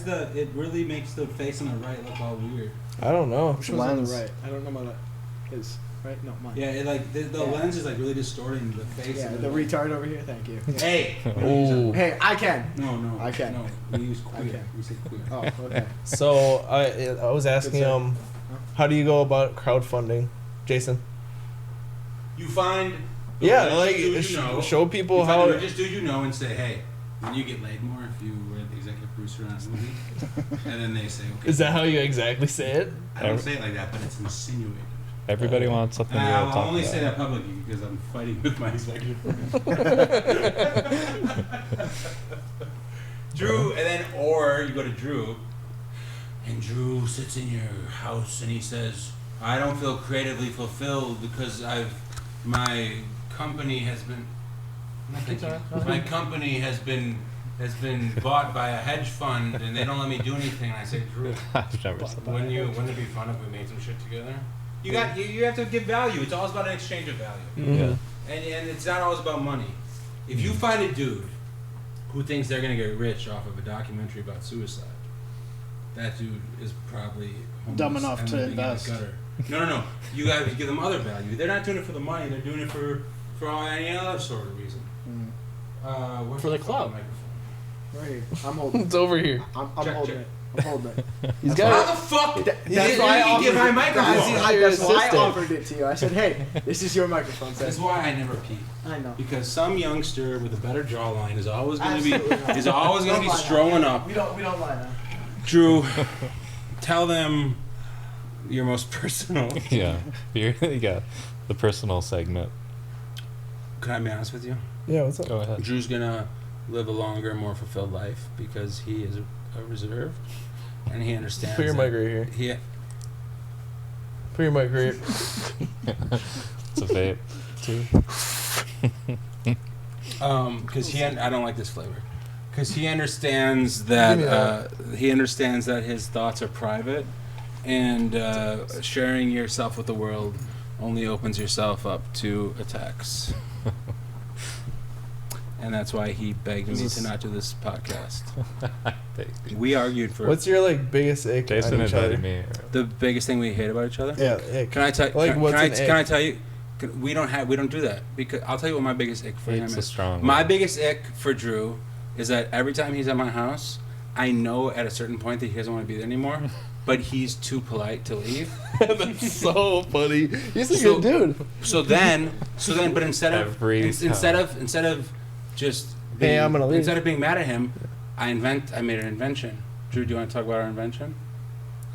it really makes the face on the right look all weird? I don't know. Which one's on the Lens. right? I don't know about that. His right? No, mine. Yeah, the Yeah. lens is like really distorting the face. Yeah, of the it. retard over here. Thank you. Hey. Ooh. Hey, I can. No. I can. No, we use queer. can. We say queer. Oh, okay. So I was asking Good him, how do you go about crowdfunding, Jason? You find. the Yeah, richest like dude you know, show people you find how. the richest dude you know and say, hey, when you get laid more, if you were the executive producer on a movie, and then they say, okay. Is that how you exactly say it? I don't say it like that, but it's insinuated. Everybody wants something And to I'll talk only about. say that publicly because I'm fighting with my executive producer. Drew, and then, or you go to Drew, and Drew sits in your house and he says, I don't feel creatively fulfilled because my company has been, my company has been bought by a hedge fund and they don't let me do anything. And I say, Drew, I've never said that. wouldn't it be fun if we made some shit together? You have to give value. It's always about an exchange of value. Yeah. And it's not always about money. If you find a dude who thinks they're gonna get rich off of a documentary about suicide, that dude is probably homeless Dumb enough and to living in a invest. gutter. No. You gotta give them other value. They're not doing it for the money. They're doing it for any other sort of reason. Where's For the fucking clout. microphone? Right here. I'm holding. It's over here. I'm Check, holding check. it. I'm holding it. He's How got. the fuck? That's why I you offered give my it. microphone. That's why I assistant. offered it to you. I said, "Hey, this is your microphone." That's why I never pee. I know. Because some youngster with a better jawline is always going to be Absolutely not. going to Don't be lie now. strolling up. We don't lie now. Drew, tell them your most personal. Yeah. You got the personal segment. Can I be honest with you? Yeah, what's up? Go ahead. Drew's gonna live a longer, more fulfilled life because he is reserved and he understands. Put your that mic right here. He, Put your mic right here. It's a vape too. because I don't like this flavor. Because he understands Give me that his thoughts are private, and sharing yourself with the world only opens yourself up to attacks. And that's why he begged me to not do this podcast. We argued for What's your like biggest ick Jason on each other? invited me. the biggest thing we hate about each other. Yeah, ick. Can I tell? Like, can, what's can, I, an can I ick? tell you? We don't do that because I'll tell you what my biggest ick for him It's a is. strong My word. biggest ick for Drew is that every time he's at my house, I know at a certain point that he doesn't want to be there anymore, but he's too polite to leave. That's so funny. He's a So- good dude. So then, but instead of Every instead of just being, Hey, I'm gonna leave. instead of being mad at him, I made an invention. Drew, do you want to talk about our invention?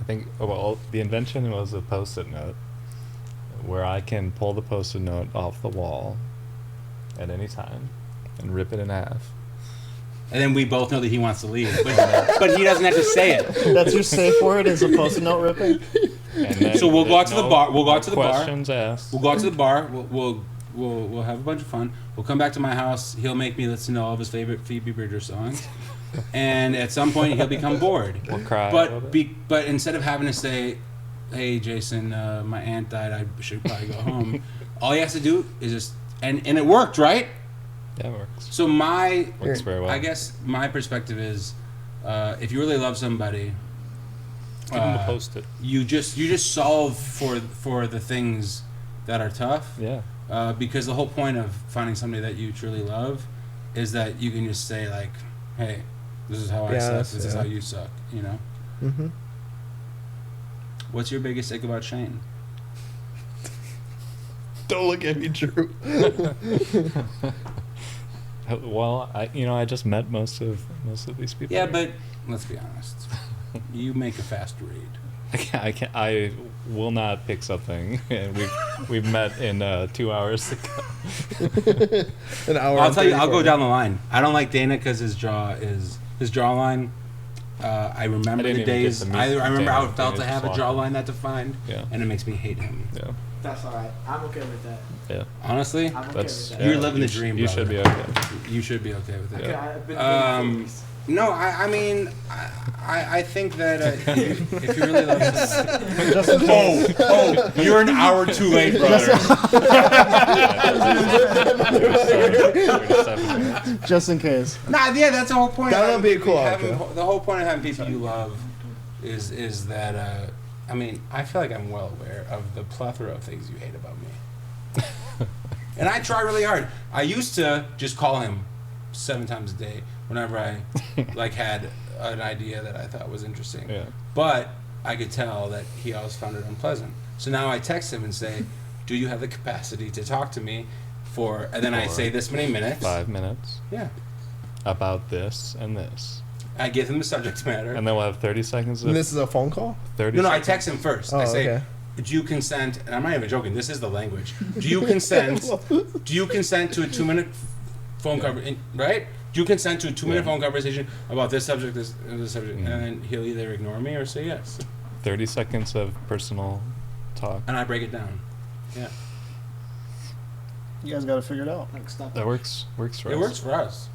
I think, well, the invention was a post-it note where I can pull the post-it note off the wall at any time and rip it in half. And then we both know that he wants to leave, but he doesn't have to say it. That's your safe word is a post-it note ripping. And then So we'll go out to the no- bar. We'll go no out to the bar. questions asked. We'll go out to the bar. We'll we'll have a bunch of fun. We'll come back to my house. He'll make me listen to all of his favorite Phoebe Bridgers songs, and at some point he'll become bored. We'll cry. a little bit. But instead of having to say, "Hey, Jason, my aunt died. I should probably go home," all he has to do is just and it worked, right? Yeah, it works. So Works very well. I guess my perspective is, if you really love somebody, Give him a Post-it. you just solve for the things that are tough. Yeah. Because the whole point of finding somebody that you truly love is that you can just say like, "Hey, this is how I suck. This is how you suck." You know. Mm-hmm. What's your biggest ick about Shane? Don't look at me, Drew. Well, I just met most of these people. Yeah, but let's be honest. You make a fast read. I will not pick something. We've met in 2 hours ago. An hour. I'll and tell you. I'll 34 go down the line. I don't like Dana because his jawline. I remember didn't the even get days. to meet I remember Dana. how it felt to Dana have a just jawline that defined, Yeah. and it makes me hate him. Yeah. That's all right. I'm okay with that. Yeah. Honestly, I'm okay That's with that. You're living the you sh- dream, You brother. should be okay. you should be okay with it. Okay, I've been Um, No, I mean, I think that if you really love somebody, you're an hour too late, brother. Just in case. Nah, yeah, that's the whole point. That'll of be a cool having, outro. the whole point of having people you love is that I mean, I feel like I'm well aware of the plethora of things you hate about me, and I try really hard. I used to just call him 7 times a day whenever I like had an idea that I thought was interesting. Yeah. But I could tell that he always found it unpleasant. So now I text him and say, "Do you have the capacity to talk to me for?" And then I For say this many minutes. 5 minutes Yeah. about this and this, I give him the subject matter. and then we'll have 30 seconds. And this is a phone call? 30. No, I seconds. text him first. Oh, I say, okay. "Do you consent?" And I'm not even joking. This is the language. Do you consent? Do you consent to a 2-minute phone conversation? Right? Do you consent to a 2-minute Yeah. phone conversation about this subject, this subject? Mhm. And then he'll either ignore me or say yes. 30 seconds of personal talk. And I break it down. Yeah. You guys got to figure it out. Like, stop That works for It us. works for us.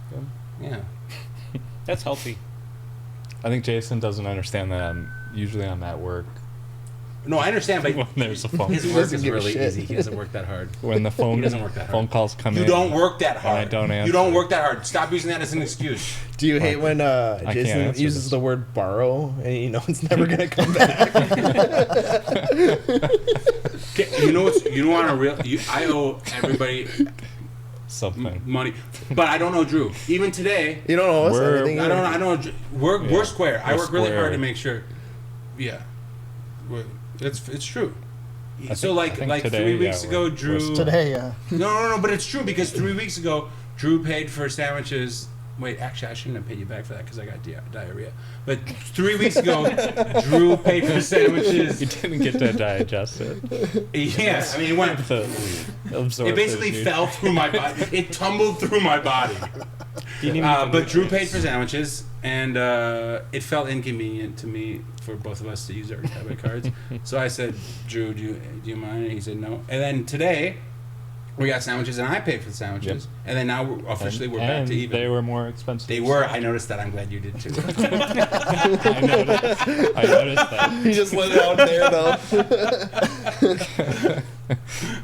Yeah. Yeah. That's healthy. I think Jason doesn't understand that I'm at work No, I understand, but when there's a phone. his He work doesn't is give a really shit. easy. He doesn't work that hard. When the phone He doesn't work that hard. phone calls come You in. don't work that hard. I don't You don't answer. work that hard. Stop using that as an excuse. Do you hate when can't Jason answer uses this. the word borrow and you know it's never gonna come back? Okay, you want a real? I owe everybody Something. money, but I don't know Drew. Even today, You don't owe us We're- anything. I either. don't. We're Yeah. square. I We're work really hard square. to make sure. Yeah, it's true. I So think today, 3 weeks yeah, ago, we're- Drew. Today, yeah. No, but it's true because 3 weeks ago, Drew paid for sandwiches. Wait, actually, I shouldn't have paid you back for that because I got diarrhea. But 3 weeks ago, Drew paid for sandwiches. You didn't get to digest it. Yeah, I mean, it went. To absorb It basically the fell through my body. It tumbled through my body. But Drew paid for sandwiches, and it felt inconvenient to me for both of us to use our debit cards. So I said, "Drew, do you mind?" And he said, "No." And then today, we got sandwiches, and I paid for the sandwiches. And then now we're back to even. They were more expensive. They were. I noticed that. I'm glad you did too. I noticed that. He just let it out there though.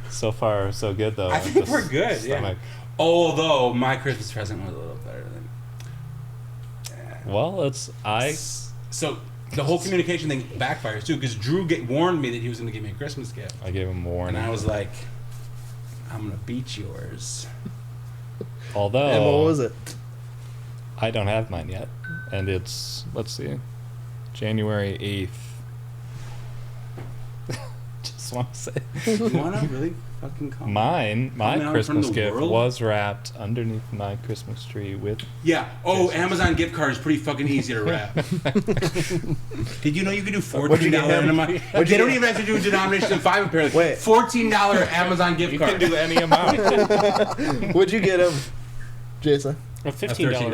So far, so good though. I think This we're good. Yeah. stomach. Although my Christmas present was a little better than. Well, So the whole communication thing backfires too, because Drew warned me that he was going to give me a Christmas gift, I gave him and warning. I was like, "I'm going to beat yours." Although And what was it? I don't have mine yet, and it's January 8th. Just want to say, You want to really fucking come? my Come out in front Christmas of the gift world? was wrapped underneath my Christmas tree with. Yeah. Oh, Yes. Amazon gift card is pretty fucking easy to wrap. Did you know you could do What'd you $14 get him? Amazon? They don't even have to do a denomination of 5 apparently. Wait. $14 Amazon gift You card. can do any amount. What'd you get him, Jason? A $15.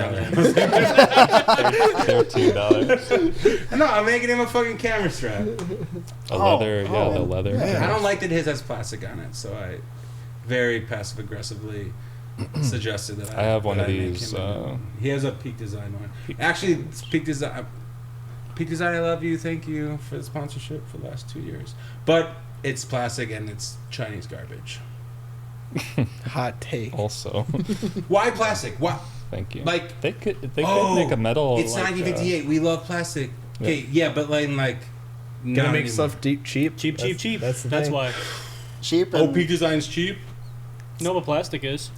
$13. No, I'm making him a fucking camera strap. A leather, the leather. I don't like that his has plastic on it, so very passive aggressively suggested that I have one that of I make these, him a- he has a Peak Design one. Actually, it's Peak Design. Peak Design, I love you. Thank you for the sponsorship for the last 2 years. But it's plastic and it's Chinese garbage. Hot take. Also, Why plastic? Why? thank you. Like, they could make a metal. It's like, 1958. We love plastic. Okay, yeah, but like Gonna not make anymore. stuff cheap. Cheap. That's the That's thing. why. Cheap. Oh, And, Peak Design's cheap. No, but plastic is.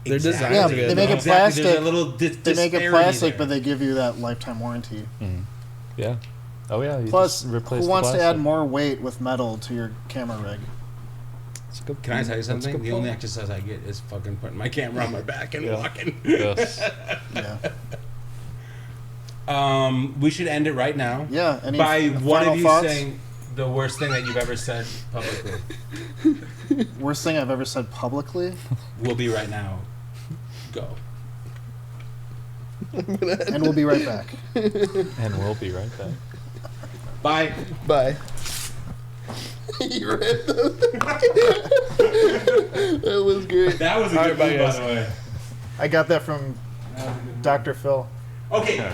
Their designs Yeah, are they good. make it Exactly. There's plastic. a little they make it disparity plastic, there. but they give you that lifetime warranty. Yeah. Oh yeah. You Plus, just replace who the wants to add plastic. more weight with metal to your camera rig? That's a good Can I tell you that's a something? good The only point. exercise I get is fucking putting my camera on my back and Yeah. walking. Yes. Yeah. We should end it right now. Yeah. Any By one final of you thoughts? saying the worst thing that you've ever said publicly. Worst thing I've ever said publicly, Will be right now. Go. and we'll be right back. And we'll be right back. Bye. Bye. You read that was great. That was a All good right, bye, move, by guys. the way. I got that from Dr. Phil. Okay.